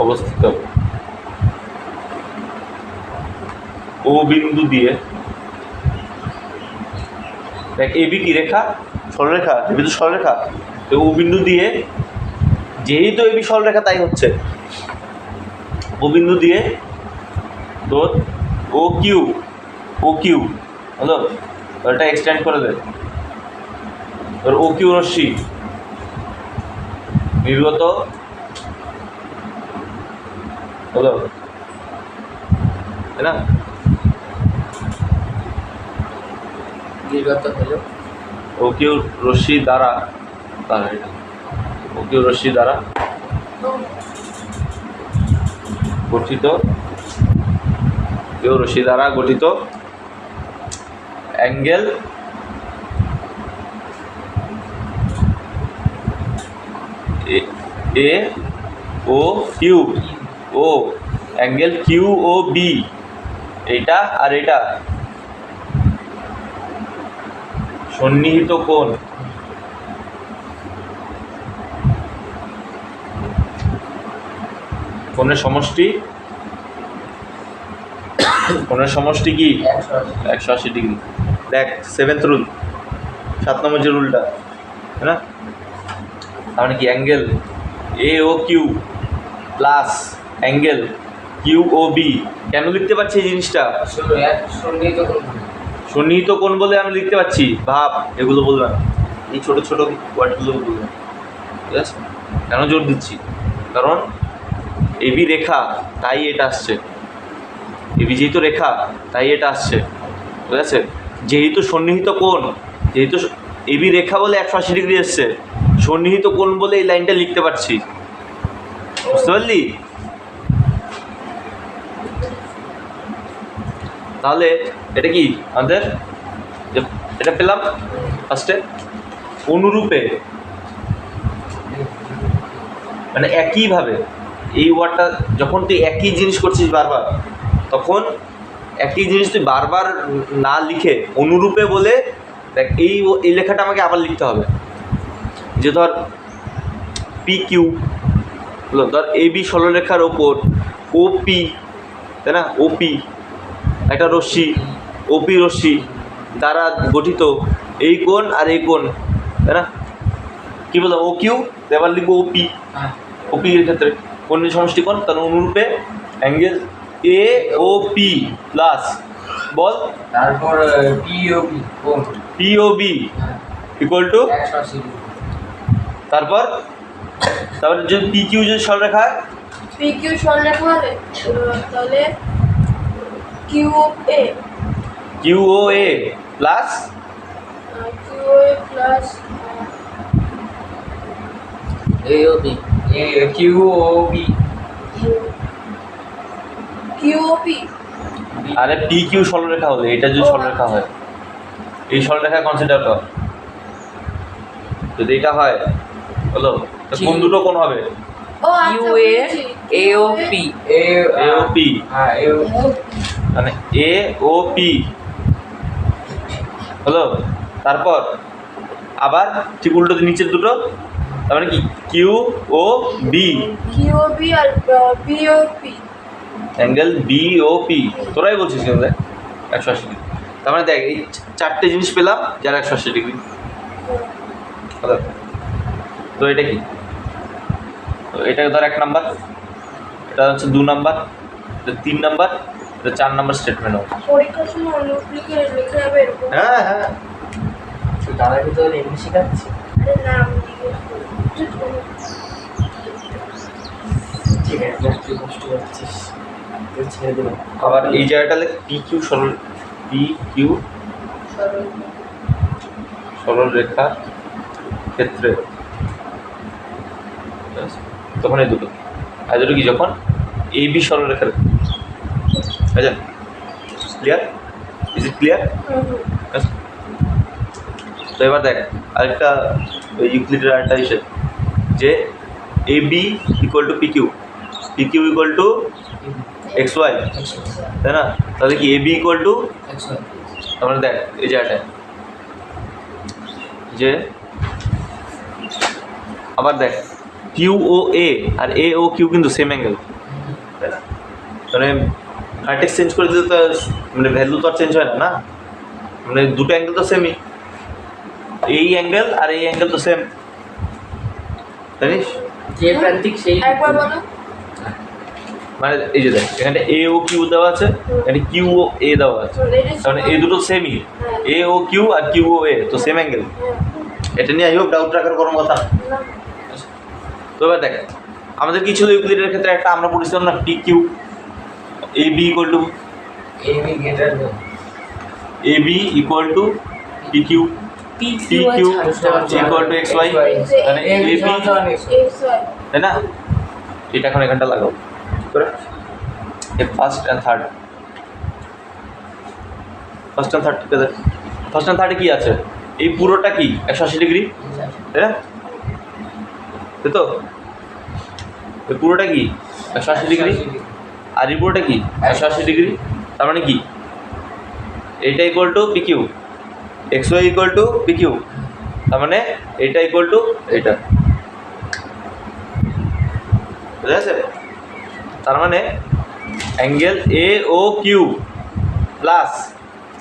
অবস্থিত ও বিন্দু দিয়ে, দেখ এ বি কি রেখা? সরলরেখা। এ বি তো সরলরেখা। তো ও বিন্দু দিয়ে, যেহেতু এ বি সরলরেখা তাই হচ্ছে, ও বিন্দু দিয়ে তোর ও কিউ, ও কিউ হলো, ওটা এক্সটেন্ড করে দে। তোর ও কিউ রশ্মি নির্গত হলো, তাই না? নির্গত হলো ও কিউ রশ্মি দ্বারা, এটা ও কিউ রশ্মি দ্বারা গঠিত, কিউ রশ্মি দ্বারা গঠিত অ্যাঙ্গেল এ ও কিউ, ও অ্যাঙ্গেল কিউ ও বি, এইটা আর এটা সন্নিহিত কোণ। কোণের সমষ্টি, কোণের সমষ্টি কি? 180 ডিগ্রি। দেখ 7th রুল, 7 নম্বর যে রুলটা, তাই না? তার মানে কি? Angle A O Q plus angle Q O B. কেন লিখতে পারছি এই জিনিসটা? শুনো এক সন্নিহিত কোণ সন্নিহিত কোণ বলে আমি লিখতে পারছি। ভাব, এগুলো বললাম, এই ছোটো ছোটো ওয়ার্ডগুলো বললাম, ঠিক আছে? কেন জোর দিচ্ছি? কারণ এবি রেখা, তাই এটা আসছে। এবি যেহেতু রেখা, তাই এটা আসছে, ঠিক আছে? যেহেতু সন্নিহিত কোণ, যেহেতু এবি রেখা বলে 180 ডিগ্রি এসছে, সন্নিহিত কোণ বলে এই লাইনটা লিখতে পারছি। বুঝতে পারলি? তাহলে এটা কি আমাদের, এটা পেলাম ফার্স্টে। অনুরূপে মানে একইভাবে, এই ওয়ার্ডটা যখন তুই একই জিনিস করছিস বারবার, তখন একই জিনিস তুই বারবার না লিখে অনুরূপে বলে, দেখ এই লেখাটা আমাকে আবার লিখতে হবে। যে ধর পি কিউ হলো, ধর এ বি সরলরেখার ওপর ও পি, তাই না? ও পি একটা রশ্মি, ওপি রশ্মি দ্বারা গঠিত এই কোণ আর এই কোণ, তাই না? কী বলো? ও কিউ, এবার লিখবো ওপি। হ্যাঁ ওপি এর ক্ষেত্রে কোণের সমষ্টি কোণ, তার অনুরূপে angle A O P plus, বল, তারপর পিওবি কোণ P O B equal to, 180 তারপর তারপরে যদি পি কিউ যদি সরলরেখা হয়, পি কিউ সরলরেখা হলে তাহলে Q A, Q O A plus Q A plus AOB কিউওবি QP. আরে পি কিউ সরলরেখা হলে, এটা যদি সরলরেখা হয়, এই সরলরেখা কনসিডার কর, যদি এটা হয় হলো, তো কোন দুটো কোণ হবে? ও আচ্ছা কিউএ বুঝেছি। এওপি এ ও পি, হ্যাঁ এও মানে এ ও পি হলো। তারপর আবার ঠিক উল্টো নিচের দুটো, তার মানে কি কিউ ও বি, কিউবি আর B O P. Angle B O P, তোরাই বলছিস কেন দেখ 180 ডিগ্রি। তার মানে দেখ এই চারটে জিনিস পেলাম যার 180 ডিগ্রি। তো এটা কি, তো এটা ধর 1 নাম্বার, এটা হচ্ছে 2 নাম্বার, এটা 3 নাম্বার, এটা 4 নাম্বার স্টেটমেন্ট হবে। পরীক্ষার সময় নোট লিখে লিখে যাবে এরকম। হ্যাঁ হ্যাঁ, তো দাদা কি তোর এমনি শেখাচ্ছে? আরে না আমি জিজ্ঞেস করি। ঠিক আছে, তুই কষ্ট করছিস, তুই ছেড়ে দেবো। আবার এই জায়গাটা লেখ পি কিউ সরল, পি কিউ সরল রেখার ক্ষেত্রে, তখন এই দুটো, আর দুটো কি যখন এ বি সরল রেখার, বুঝলেন? ক্লিয়ার? Is it clear? তো এবার দেখ আরেকটা ইউক্লিডের আরেকটা হিসেব, যে A B equal to P Q, P Q equal to X Y, তাই না? তাহলে কি এ বি ইকুয়াল টু, তার মানে দেখ এই জায়গাটায় যে, আবার দেখ কিউ ও এ আর এ ও কিউ কিন্তু সেম অ্যাঙ্গেল, তাই না? মানে ভার্টেক্স চেঞ্জ করে দিলে তো মানে ভ্যালু তো আর চেঞ্জ হয় না, না মানে দুটো অ্যাঙ্গেল তো সেমই, এই অ্যাঙ্গেল আর এই অ্যাঙ্গেল তো সেম, জানিস? যে প্রান্তিক সেই একবার বলো। মানে এই যে দেখ এখানে এ ও কিউ দেওয়া আছে, এখানে কিউ ও এ দেওয়া আছে, তার মানে এই দুটো সেমই, এ O Q R Q O এ তো সেম অ্যাঙ্গেল। এটা নিয়ে আই হোপ ডাউট রাখার কোনো কথা না। তো এবার দেখ আমাদের কি ছিল ইউক্লিডের ক্ষেত্রে, একটা আমরা পড়েছিলাম না P Q, A B equal to AB greater A B equal to P Q, P P Q equal to X Y, মানে এ বি, তাই না? এটা এখন এখানটা লাগাও করে first and third, first and third ঠিক আছে। ফার্স্ট অ্যান্ড থার্ডে কি আছে, এই পুরোটা কি 180 ডিগ্রি, তাই না? তাই তো এই পুরোটা কি 180 ডিগ্রি, আর এই পুরোটা কি 180 ডিগ্রি, তার মানে কি এইটা equal to P Q, X Y equal to P Q, তার মানে এইটা ইকুয়াল টু এইটা, বুঝা গেছে? তার মানে angle A O Q plus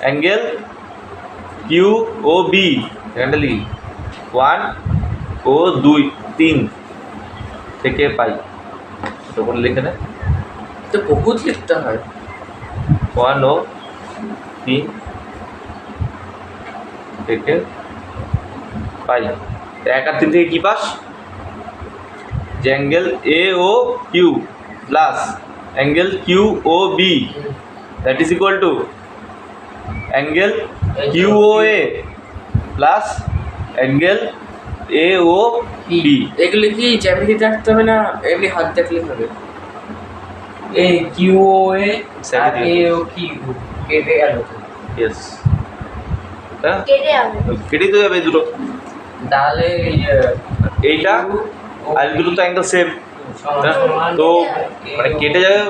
angle Q O B, এখানটা লিখি 1 ও 2 3 থেকে পাই, তখন লিখে নে তো বহুত লিখতে হয়। 1 ও 3 থেকে পাই, 1 আর 3 থেকে কি পাস, যে angle A O Q plus angle Q O B that is equal to angle Q O A plus angle A O B. এগুলো কি জ্যামিতি রাখতে হবে না, এমনি হাত দেখলে হবে? এই কিউ ও এ আর এ ও কিউ কেটে গেল তো। ইয়েস, হ্যাঁ কেটে যাবে। কেটেই তো যাবে এই দুটো, তাহলে এইটা আর এই দুটো তো অ্যাঙ্গেল সেম, তো মানে কেটে যাবে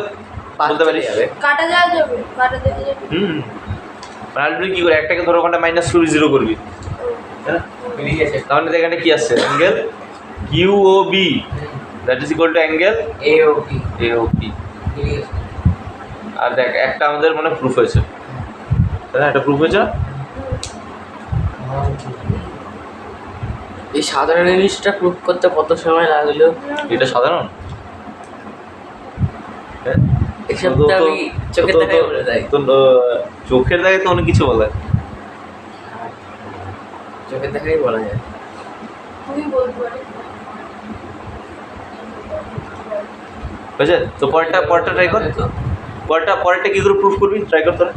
বলতে পারি। কাটা যাবে, কাটা দেখে যাবে। মানে আলটিমেটলি কী করে, একটাকে ধরো ওখানটা মাইনাস করবি, 0 করবি, তাই না? তাহলে এখানে কি আসছে, angle Q O B that is equal to angle A O P. A O P. আর দেখ একটা আমাদের মানে প্রুফ হয়েছে, তাই না? একটা প্রুফ হয়েছে না? এই সাধারণ জিনিসটা প্রুফ করতে কত সময় লাগলো? এটা সাধারণ, এসব তো আমি চোখের দেখাই বলে দেয়। তো চোখের দেখে তো অনেক কিছু বলে, চোখের দেখাই বলা যায়। তুমি বলতে পারো। বুঝছে? তো পরেরটা ট্রাই কর, পরেরটা কী করে প্রুফ করবি, ট্রাই কর তোরা।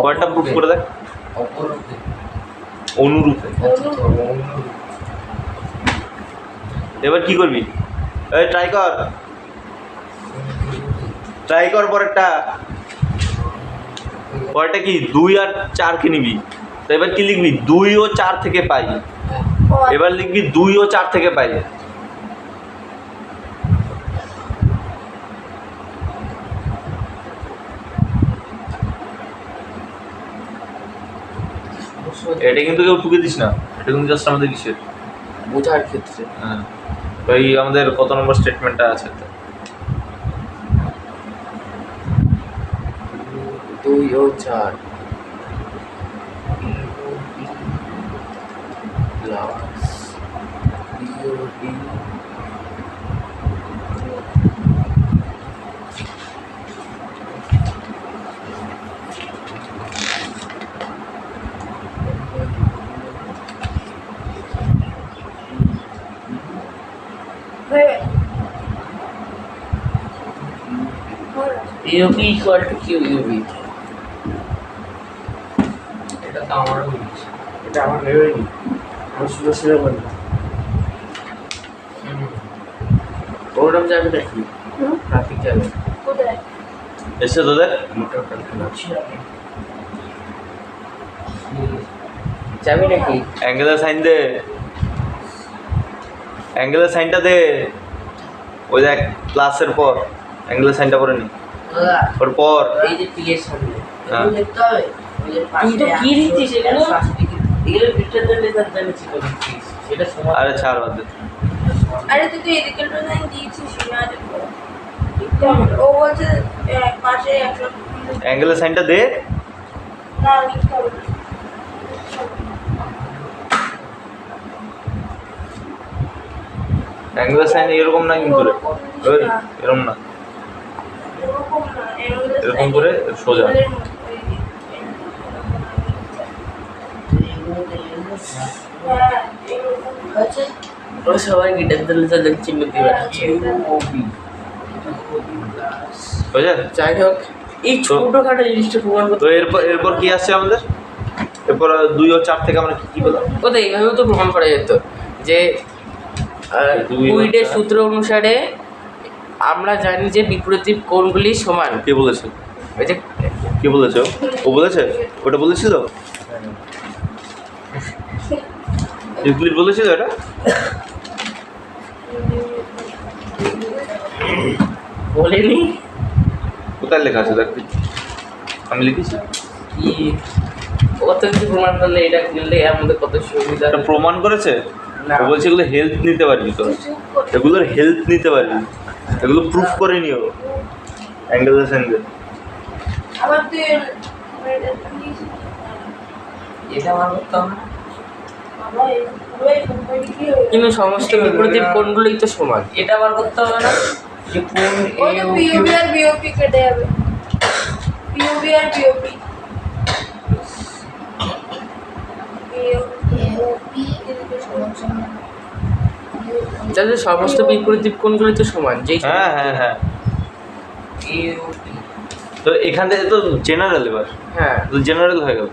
পরেরটা প্রুফ করে দেখ, অনুরূপে। এবার কি করবি, এই ট্রাই কর পরেরটা কি 2 আর 4 কে নিবি, তো এবার কি লিখবি, 2 ও 4 থেকে পাই, এবার লিখবি 2 ও 4 থেকে পাই, এটা কিন্তু কেউ টুকে দিস না, এটা কিন্তু জাস্ট আমাদের কিসের বোঝার ক্ষেত্রে। হ্যাঁ। তো এই আমাদের কত নম্বর স্টেটমেন্টটা আছে? 2 ও 4 AOP equal to QUB। এটা তো আমারও বলছি। এটা আমার ভেবেনি, আমি শুধু শুনে বললাম। প্রোগ্রাম যাবে নাকি? ট্রাফিক যাবে। কোথায়? এসে তোদের মোটর যাবি নাকি? অ্যাঙ্গেলের সাইন দে, অ্যাঙ্গেলের সাইনটা দে। ওই দেখ প্লাসের পর অ্যাঙ্গেলের সাইনটা করে নি, ওর পর এই যে পি এর সামনে হ্যাঁ। দেখতে হবে ওই যে তুই তো কি দিচ্ছিস এখানে? পাশে এগুলো ভিতর দিলে জানি ছিল দিচ্ছিস সেটা সময়। আরে ছাড় বাদ দে। আরে তুই তো এদিকে ডিজাইন দিয়েছিস না দেখো। ও বলছে পাশে 100 অ্যাঙ্গেলের সাইনটা দে। না লিখতে হবে না। অ্যাঙ্গেলের সাইন এরকম না কিন্তু রে, ওই এরকম না, এরকম না, এরকম করে সোজা। হ্যাঁ, এরকম। আছে ও সবাই গিটার দিলে তাদের চিহ্ন দিবে। QOB বুঝলে? যাই হোক, এই ছোটখাটো জিনিসটা প্রমাণ তো করতে এরপর এরপর কি আসছে আমাদের? এরপর 2 ও 4 থেকে আমরা কি কি পেলাম? কোথায় এইভাবেও তো প্রমাণ করা যেত যে কুইডের সূত্র অনুসারে আমরা জানি যে বিপরীত কোণগুলি সমান। কে বলেছে? ওই যে কে বলেছে? ও বলেছে? ওটা বলেছিল? ইউক্লিড বলেছিল এটা? বলেনি কোথায় লেখা আছে দেখ? আমি লিখেছি। কি কত কিছু প্রমাণ করলে এটা করলে আমাদের কত সুবিধা। এটা প্রমাণ করেছে? না। ও বলছে এগুলো হেল্প নিতে পারবি তো, এগুলোর হেল্প নিতে পারবি, এগুলো প্রুফ করে নিও অ্যাঙ্গেলের সাইনকে। আবার তুই এটা আমার করতে হবে না? বাবা এই কোম্পানি কি হয়েছে? কিন্তু সমস্ত বিপরীত কোণগুলোই তো সমান। এটা আবার করতে হবে না? যে কোন ওই তো পিওবি আর বিওপি কেটে যাবে। পিওবি আর বিওপি যাদের সমস্ত বিপরীত কোণগুলোই তো সমান। যেই হ্যাঁ হ্যাঁ হ্যাঁ। AOP তো এখান থেকে তো জেনারেল, এবার হ্যাঁ তো জেনারেল হয়ে গেল।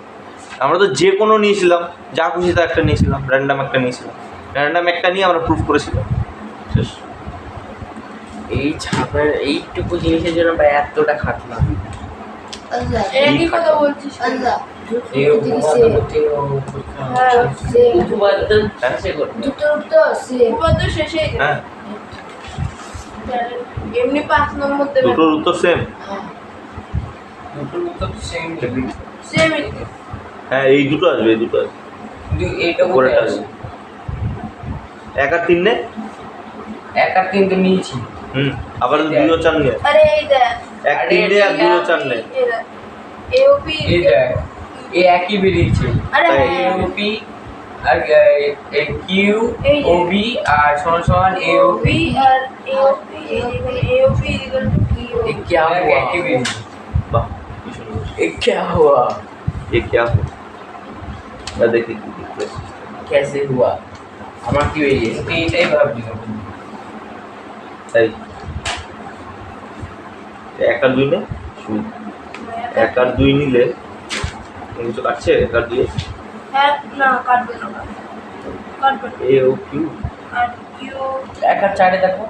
আমরা তো যে কোনো নিয়েছিলাম, যা খুশি তা একটা নিয়েছিলাম, র্যান্ডাম একটা নিয়েছিলাম, র্যান্ডাম একটা নিয়ে আমরা প্রুফ করেছিলাম, শেষ। এই ছাপের এইটুকু জিনিসের জন্য বা এতটা খাটলাম। আল্লাহ একই কথা বলছিস আল্লাহ AOP হ্যাঁ উপপাদ্য শেষে করতে দুটো তো সে উপপাদ্য শেষে হ্যাঁ, এমনি 5 নম্বর দেবে দুটোর উত্তর সেম। দুটোর উত্তর তো সেম সেম হ্যাঁ, এই দুটো আসবে, এই দুটো আসবে, কিন্তু এইটা কোথায় পরেরটা আছে? আসবে। 1 আর 3 নে? 1 আর 3 তো নিয়েছি। আবার 2 ও 4 নে। আরে এই দেখ 1 3 নে আর 2 ও 4 নে। এই দেখ এওপি এই দেখ এই একই বেরিয়েছে। আরে তাই। হ্যাঁ AOP আর QOB আর সমান সমান AOP এওপি আর এওপি এওপি ইকুয়াল টু কি ये क्या हुआ? একই বেরিয়েছে। বাহ, কি সুন্দর। ये क्या हुआ? ये क्या हो? मैं देखी কি লিখতে। कैसे हुआ? আমার কি বেরিয়েছে? আমি এইটাই ভাবছিলাম। তাই 1 আর 2 নে, শুন। 1 আর 2 নিলে কিছু কাটছে? 1 আর 2 হ্যাঁ না কাটবে না কাটবে না। এ ও কিউ, আর কিউ 1 আর 4 এ দেখো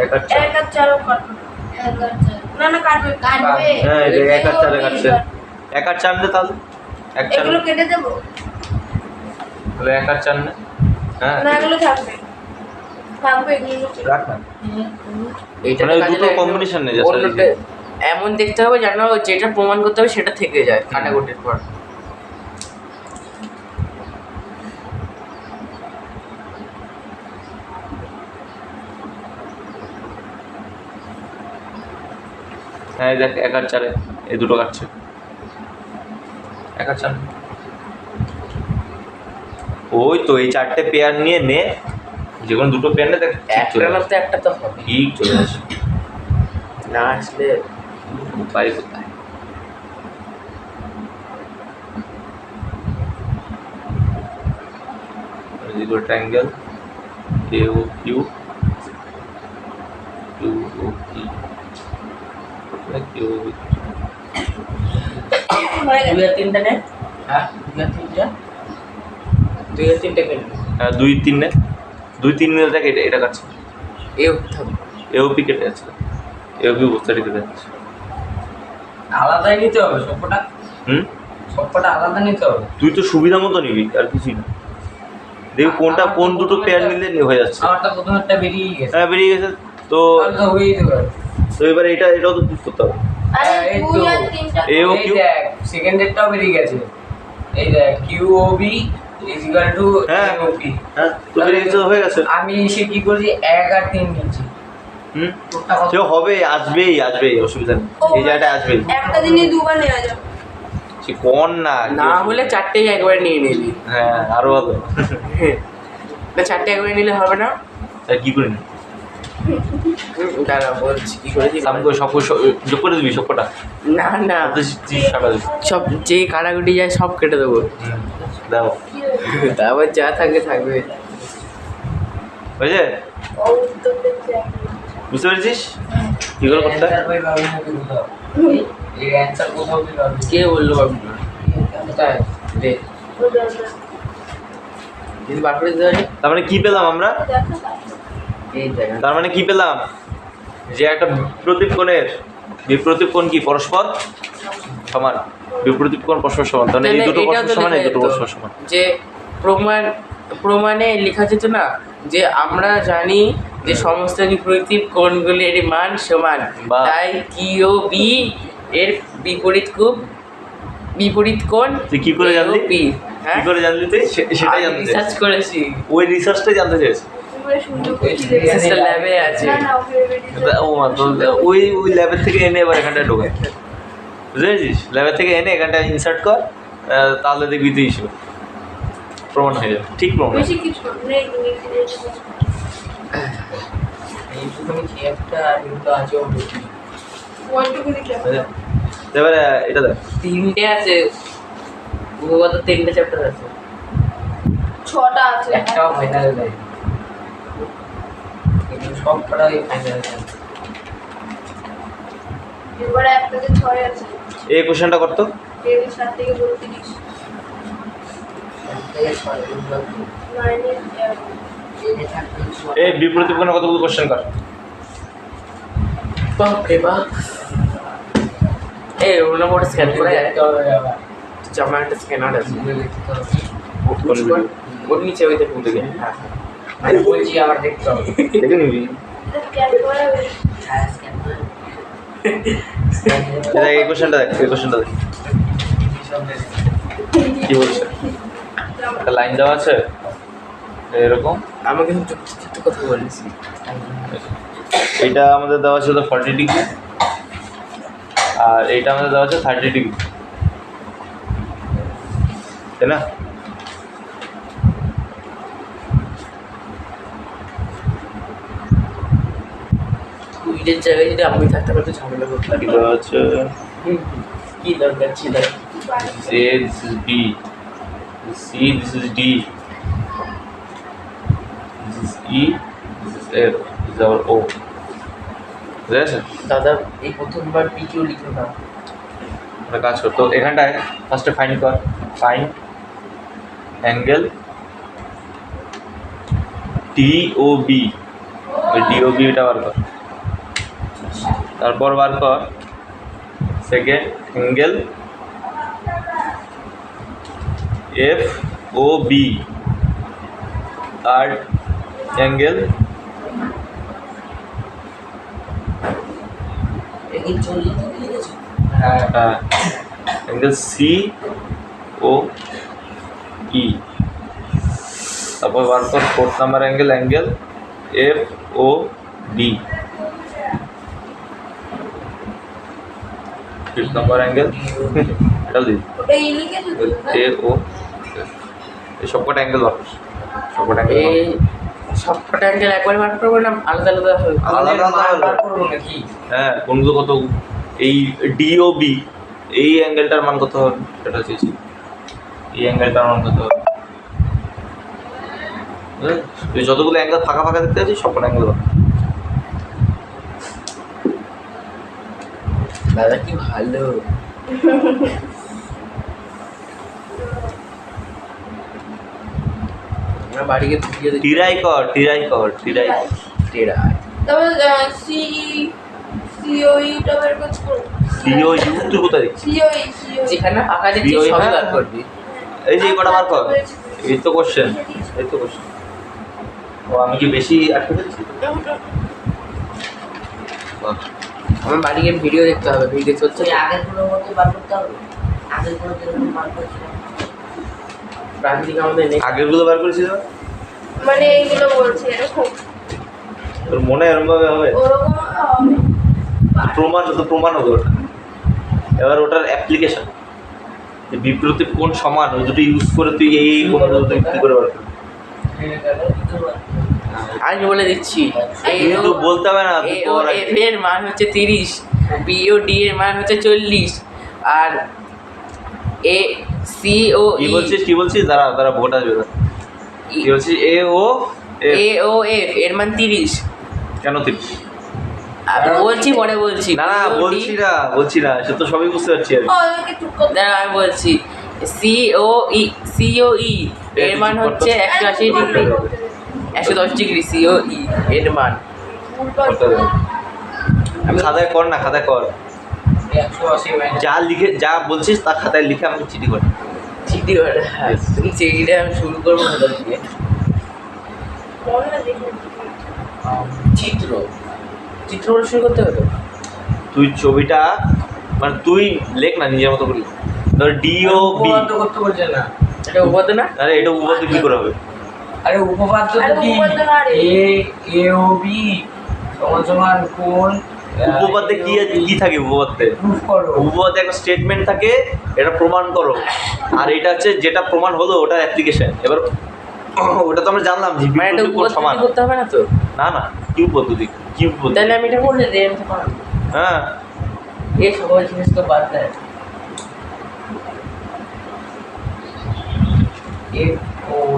1 আর 4। 1 আর 4 কাটবে না না কাটবে কাটবে হ্যাঁ, এটা 1 আর 4 এ কাটছে। 1 আর 4 নে তাহলে 1 4 এগুলো কেটে দেবো তাহলে 1 আর 4 নে। হ্যাঁ, না এগুলো থাকবে থাকবে এগুলো রাখ না। এইটা মানে দুটো combination নেই, just অন্যটা এমন দেখতে হবে যেন যেটা প্রমাণ করতে হবে সেটা থেকে যায় কাটাকুটির পর। হ্যাঁ, এই দেখ 1 আর 4 এই দুটো কাটছে 1 আর 4। ওই তো এই 4টে পেয়ার নিয়ে নে, যে কোনো দুটো পেয়ার নে, দেখ একটা না তো একটা তো হবে, ঠিক চলে আসে। না আসলে উপায় কোথায়? Vertical triangle AOQ QOP QOP হয়ে গেছে। 2 আর 3টা নে, হ্যাঁ 2 আর 3টা, 2 আর 3টা কেন? হ্যাঁ 2 3 নে, 2 3 নিয়ে দেখ এটা কাটছে, এও থাকবে, এওপি কেটে যাচ্ছে, এওপি বস্তাটি কেটে যাচ্ছে। আলাদাই নিতে হবে সবকটা, হুম, সবকটা আলাদা নিতে হবে। তুই তো সুবিধা মতো নিবি আর কিছুই না। দেখবি কোনটা কোন দুটো পেয়ার নিলে হয়ে যাচ্ছে। আমার তো প্রথমেরটা বেরিয়ে গেছে, হ্যাঁ বেরিয়ে গেছে তো। তাহলে তো হয়েই যেতে পারে। তো এবার এটাও তো চুজ করতে হবে। আরে এই 2 তো। আর 3টা এও এই কিউ, দেখ সেকেন্ডেরটাও বেরিয়ে গেছে, এই দেখ QOB ইকুয়াল টু হ্যাঁ। AOP। হ্যাঁ তো বেরিয়ে গেছে, হয়ে গেছে। আমি এসে কি করছি 1 আর 3 নিচ্ছি, হুম, তোরটা কত? সে হবে, আসবেই অসুবিধা নেই, এই জায়গাটা আসবেই। একটা দিনে দুবার নেওয়া যাবে। সে কোন না না হলে 4টেই একবারে নিয়ে নিবি। হ্যাঁ আরো ভালো। না 4টে একবারে নিলে হবে না। তা কি করি না দাঁড়া বলছি কি করে দিবি। সামনে সব যোগ করে দিবি সবকটা, না না, সব যে কাটাকুটি যায় সব কেটে দেবো, দাও তারপর যা থাকবে থাকবে। বুঝলে, ও উত্তর দিচ্ছে বুঝতে পেরেছিস কি করে করতে হয়? Answer বই পাবি না তুই কোথাও? এই অ্যান্সার কোথাও তুই পাবি না। কে বললো পাবি না? কোথায়? দে, ওটা যদি বার করে দিতে পারি। তার মানে কি পেলাম আমরা? দেখো এই জায়গা তার মানে কি পেলাম, যে একটা বিপ্রতীপ কোণের বিপ্রতীপ কোণ কি পরস্পর সমান, বিপ্রতীপ কোণ পরস্পর সমান, তাহলে এই দুটো এটাও পরস্পর তো সমান, এই লেখা দুটো যেত পরস্পর সমান। যে প্রমাণে লেখা যেত না যে আমরা জানি যে সমস্ত বিপরীত কোণগুলির মান সমান, বাহ। তাই QOB এর বিপরীত কোণ তুই কি করে জানলি? AOP। হ্যাঁ কি করে জানলি তুই? সেটাই জানতে রিসার্চ চাইছি, করেছি, ওই রিসার্চটাই জানতে চাইছি। পুরো সুন্দর ওই করে রিসার্চটা ল্যাবে আছে। না না ওকে ও মা, তো ওই ল্যাবের থেকে এনে এবার এখানটায় ঢোকায়, বুঝতে পেরেছিস? ল্যাবের থেকে এনে এখানটায় ইনসার্ট কর, তাহলে দেখবি তুই হিসেবে প্রমাণ হয়ে যাবে, ঠিক প্রমাণ। বেশি কিছু নেই এইটুকুনি কি একটা কিন্তু আছে ওর বেশি। ওইটুকুনি কি বুঝলে? এবারে এটা দেখ, 3টে আছে, কত 3টে চ্যাপ্টার আছে। 6টা আছে একটাও ফাইনালে দেয় কিন্তু সবকটাই ফাইনালে দেয়। এবারে একটাতে 6 আছে এই কোশ্চেনটা করতো। 7 থেকে 32 এই বিপরীত কোণে কতগুলো কোশ্চেন কর। বাপরে বাপ, এই ওর নম্বর স্ক্যান করে দেখতে হবে আবার, আমার একটা স্ক্যানার আছে, গুগলে দেখতে হবে। ওর নিচে ওই দেখুন দেখে। হ্যাঁ আমি বলছি আবার দেখতে হবে। দেখে নিবি, হ্যাঁ, scan করে। দেখ এই কোশ্চেনটা দেখ, এই কোশ্চেনটা দেখ কি বলছে। একটা লাইন দেওয়া আছে এরকম, আমাকে কিন্তু যুক্তিযুক্ত কথা বলেছি। এইটা আমাদের দেওয়া ছিল 40 ডিগ্রি, আর এইটা আমাদের দেওয়া আছে 30 ডিগ্রি, তাই না? কুইডের জায়গায় যদি আমি থাকতে পারতো ঝামেলা করতাম। কি দেওয়া আছে, কি দরকার ছিল? this is A, this is B, this is C, this is D, this is E, this is F, this is our O. বুঝে গেছে? দাদা এই প্রথমবার পিকিউ লিখো না। একটা কাজ কর, তো এখানটায় ফার্স্টে ফাইন্ড কর, ফাইন্ড অ্যাঙ্গেল DOB, ওই DOB এটা বার কর, তারপর বার কর second angle FOB, third angle এই 40 ডিগ্রি লিখেছো? হ্যাঁ, অ্যাঙ্গেল COE, তারপর বার কর fourth number angle FOB, fifth number angle এটাও দিই ওটা ই লিখেছো তো না? এ ও এই সবকটা অ্যাঙ্গেল বার সবকটা অ্যাঙ্গেল এই সবকটা অ্যাঙ্গেল একবার বার করবো না আলাদা আলাদা হবে? আলাদা আলাদা হবে। বার করবো নাকি? হ্যাঁ কোনগুলো কত এই ডিওবি এই অ্যাঙ্গেলটার মান কত হবে সেটা চেয়েছি এই অ্যাঙ্গেলটার মান কত হবে বুঝলে? তুই যতগুলো অ্যাঙ্গেল ফাঁকা ফাঁকা দেখতে পাচ্ছিস সবকটা অ্যাঙ্গেল বার দাদা কি ভালো। আমরা বাড়ি গিয়ে ভিডিও দেখি। টিরাই কর টেরা তারপর সিওই টা বের করছো সিও ইউ তুই কোথায় দেখছিস? সিওই যেখানে ফাঁকা দেখছি COE সবই হ্যাঁ। বার করবি। এই যে এই কটা বার কর এই তো কোশ্চেন ও আমি কি বেশি আটকে ফেলছি বাহ। আমার বাড়ি গিয়ে ভিডিও দেখতে হবে, ভিডিও চলছে ওই আগেরগুলোর মধ্যে বার করতে হবে আগেরগুলো যেরকম বার করেছিলাম প্রান্তিক আমাদের নেই। আগেরগুলো বার করেছিল মানে এইগুলো বলছে এরকম তোর মনে এরকম ভাবে হবে ওরকম হবে প্রমাণ হবে ওটা এবার ওটার অ্যাপ্লিকেশন যে বিপ্রতীপ কোণ সমান ওই দুটো ইউজ করে তুই এই কোণগুলো তুই কি করে বার করবি আমি বলে দিচ্ছি কিন্তু বলতে হবে না তুই এ ও কর আগে। এফ এর মান হচ্ছে 30, বি ও ডি এর মান হচ্ছে 40, আর এ সি ও কি বলছিস দাঁড়া ভোট আসবে দাঁড়া। কি বলছিস এ ও এফ এ ও এফ এর মান 30। কেন তুই আমি বলছি পরে বলছি না বলছি না সে তো সবই বুঝতে পারছি আর কি। ও আমাকে চুপ করতে দাঁড়া আমি বলছি সিও ই এর মান হচ্ছে 180 ডিগ্রি 110 ডিগ্রি সিও ই এর মান। করতে হবে। খাতায় কর না খাতায় কর 180 মাইনাস যা বলছিস তা খাতায় লিখে আমাকে চিঠি কর চিঠি করে চিঠিটা আমি শুরু করবো কোথা থেকে? চিত্র বলে শুরু করতে হবে। তুই ছবিটা মানে তুই লেখ না নিজের মতো করে ধর ডিও বি উপপাদ্য করতে বলছে না। এটা উপাদ্য না? আরে এটা উপপাদ্য কি করে হবে আরে উপপাদ্য আরে কি উপপাদ্য না রে। এ ও বি সমান কোণ উপপাদ্যে কি থাকে উপপাদ্যে প্রুফ করো। উপপাদ্যে একটা স্টেটমেন্ট থাকে এটা প্রমাণ করো আর এটা হচ্ছে যেটা প্রমাণ হলো ওটার অ্যাপ্লিকেশন এবার ওটা তো আমরা জানলাম যে মানে এটা বিপরীত কোণ সমান উপপাদ্য করতে হবে না তো? না কি পদ্ধতি তাহলে আমি এটা বললে দে আমি তো পারবো। হ্যাঁ এই সকল জিনিস তো বাদ দেয়।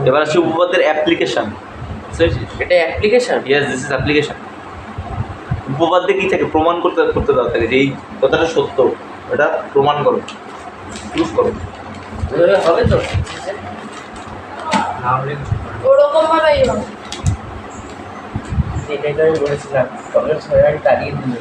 এবার আসছে উপপাদ্যের অ্যাপ্লিকেশন এটা application. Yes this is application উপপাদ্যে কি থাকে প্রমাণ করতে দেওয়া থাকে যে এই কথাটা সত্য এটা প্রমাণ করো প্রুফ করো হবে তো? ওরকম ভাবেই হবে যেটাই তো আমি বলেছিলাম তখন সবাই তাড়িয়ে দিল।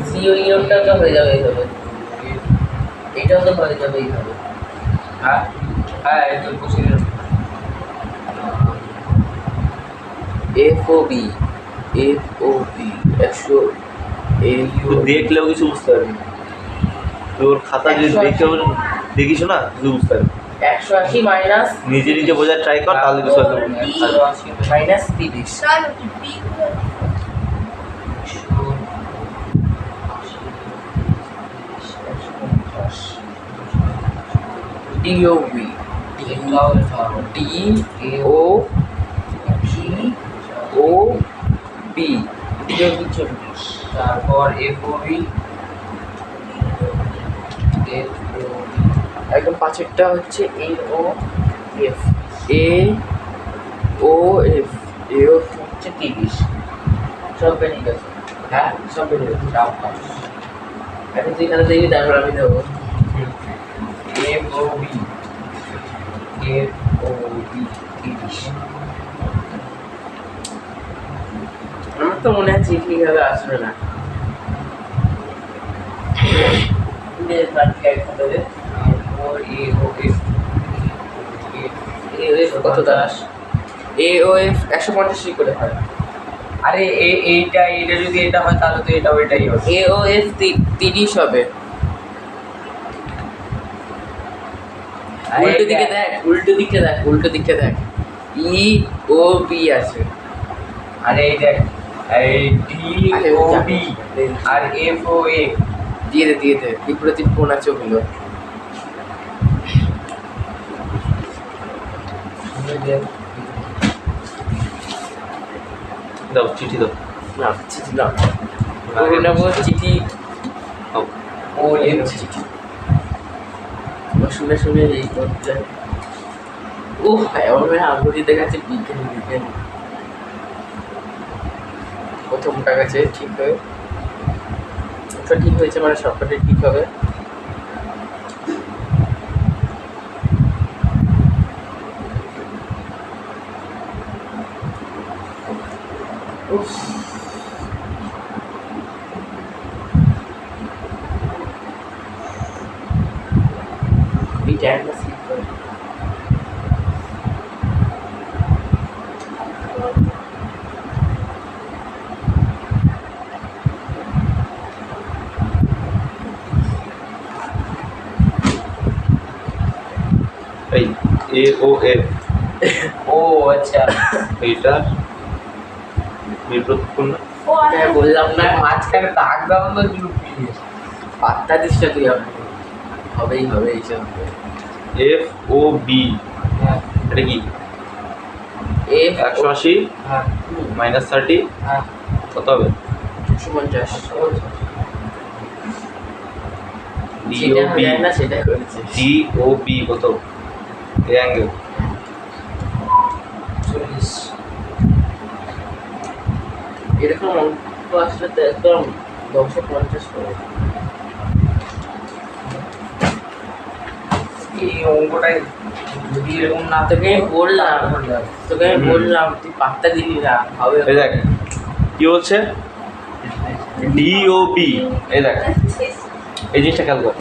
সিও ইরটা তো হয়ে যাবে এইভাবে, এইটাও তো হয়ে যাবে এইভাবে। হ্যাঁ এই তো কোশ্চেন FOB 100 তুই দেখলেও কিছু বুঝতে পারবি না তোর খাতা যদি দেখিস না তুই বুঝতে পারবি 180 মাইনাস নিজে বোঝার ট্রাই কর তাহলে কিছু একটা মাইনাস 30। তাহলে কি বি DOB DOB তারপর FOB একদম পাঁচেরটা হচ্ছে AOF হচ্ছে 30। সব বেরিয়ে গেছে। হ্যাঁ সব বেরিয়ে গেছে। দাও এখন তুই এখানে দেখবি তারপর আমি দেবো। FOB 30 আমার তো মনে হচ্ছে ঠিকভাবে আসবে না। কত দাস এ ও এফ 150 করে হয়। আরে এইটা যদি এটা হয় তাহলে তো এটাও এটাই হবে। এ ও এফ 30 হবে। উল্টো দিকে দেখ, উল্টো দিকে দেখ ই ও বি আছে। আরে এই দেখ এই ডি ও বি আর এফ ও এ দিয়ে দে বিপরীত কোণ আছে ওগুলো। দাও চিঠি দাও। না চিঠি না, ওগুলো নেবো চিঠি। দাও। ও এফ চিঠি শুনে এই করতে। ও হ্যাঁ, আমার মেয়ে আঙুলি দেখাচ্ছে বিজ্ঞানী। প্রথমটা গেছে ঠিক হয়ে, ওটা ঠিক হয়েছে মানে সবকটাই ঠিক হবে। উফ, এই ট্যাগটা স্লিপ করে। এই এ ও এফ ও আচ্ছা এইটা বিপরীত কোণ না? ও আচ্ছা হ্যাঁ বললাম না, মাঝখানে দাগ দাও না লুকিয়ে। পাত্তা দিস না তুই। হবেই এইসব। এফ ও বি হ্যাঁ এটা কি? এফ 180 হ্যাঁ মাইনাস 30 হ্যাঁ কত হবে? 250। ডি সেটা ও বি হয় না, সেটা করেছে। ডি ও বি কত? এই অ্যাঙ্গেল 40 এরকম অঙ্ক আসলে তো একদম 250 করে। এই অঙ্কটাই যদি এরকম না তোকে আমি বললাম, তুই পাত্তা দিবি না, হবে। এই দেখ কি হচ্ছে ডি ও বি। এই দেখ এই জিনিসটা খেয়াল কর,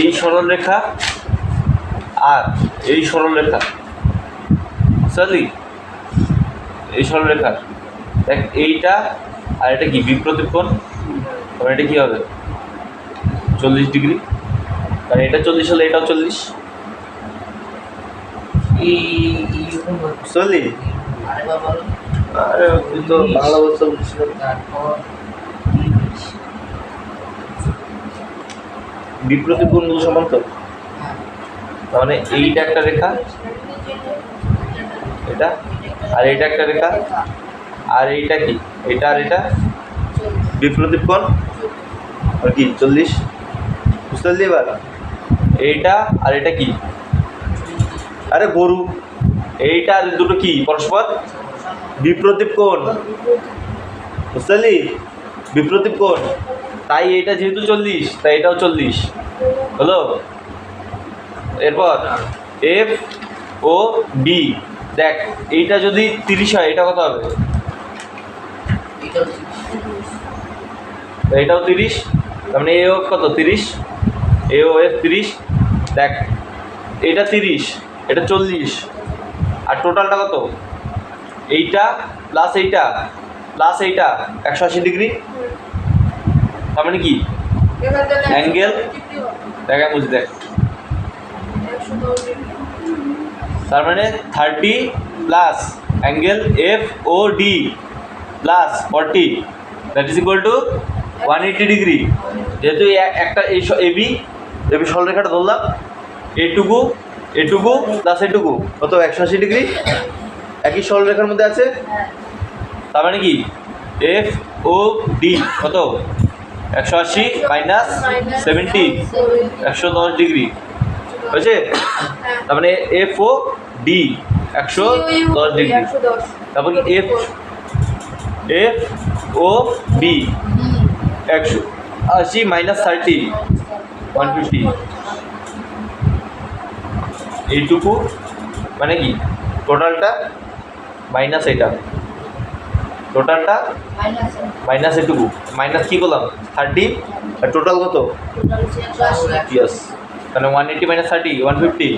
এই সরল রেখা আর এই সরল রেখা বুঝলি, এই সরল রেখা দেখ এইটা আর এটা কি বিপ্রতীপ কোণ, তবে এটা কি হবে 40 ডিগ্রি, কারণ এটা 40 হলে এটাও 40 এইরকম বুঝলি। আরেকবার বলো। আরে তুই তো বাংলা বলতে বলছিস না। তারপর বিপ্রতীপ কোণগুলো সমান তো, তার মানে এইটা একটা রেখা, এটা আর এইটা একটা রেখা, আর এইটা কি এটা আর এটা বিপ্রতীপ কোণ আর কি 40 বুঝতে পারলি। এবার এইটা আর এটা কি, আরে গরু, এইটা আর দুটো কি পরস্পর বিপ্রতীপ কোণ বুঝতে পারলি, বিপ্রতীপ কোণ। তাই এইটা যেহেতু 40 তাই এটাও 40 হলো। এরপর এফ ও বি দেখ এইটা যদি 30 হয় এটা কত হবে? এটাও এটাও 30, তার মানে এ ও কত 30, এ ও এফ 30। দেখ এইটা 30 এটা 40 আর টোটালটা কত? এইটা প্লাস এইটা প্লাস এইটা 180 ডিগ্রি, তার মানে কি এবার তাহলে অ্যাঙ্গেল দেখ আমি বুঝি দেখ, 110 ডিগ্রি। তার মানে 30 plus angle F O D plus 40 that is equal to 180 degree. যেহেতু একটা এই এবি সরলরেখাটা ধরলাম, এটুকু প্লাস এটুকু কত 180 ডিগ্রি একই সরলরেখার মধ্যে আছে, তার মানে কি এফ ও ডি কত 180 মাইনাস 70 110 ডিগ্রি হয়েছে, তার মানে এফ ও ডি 110 ডিগ্রি। 110 তারপর কি এফ ও বি 180 মাইনাস 30 150 এইটুকু মানে কি টোটালটা মাইনাস এটা, টোটালটা মাইনাস এটুকু, মাইনাস কী করলাম 30 আর টোটাল কত টোটাল 180 ইয়েস, তাহলে 180 মাইনাস 30 150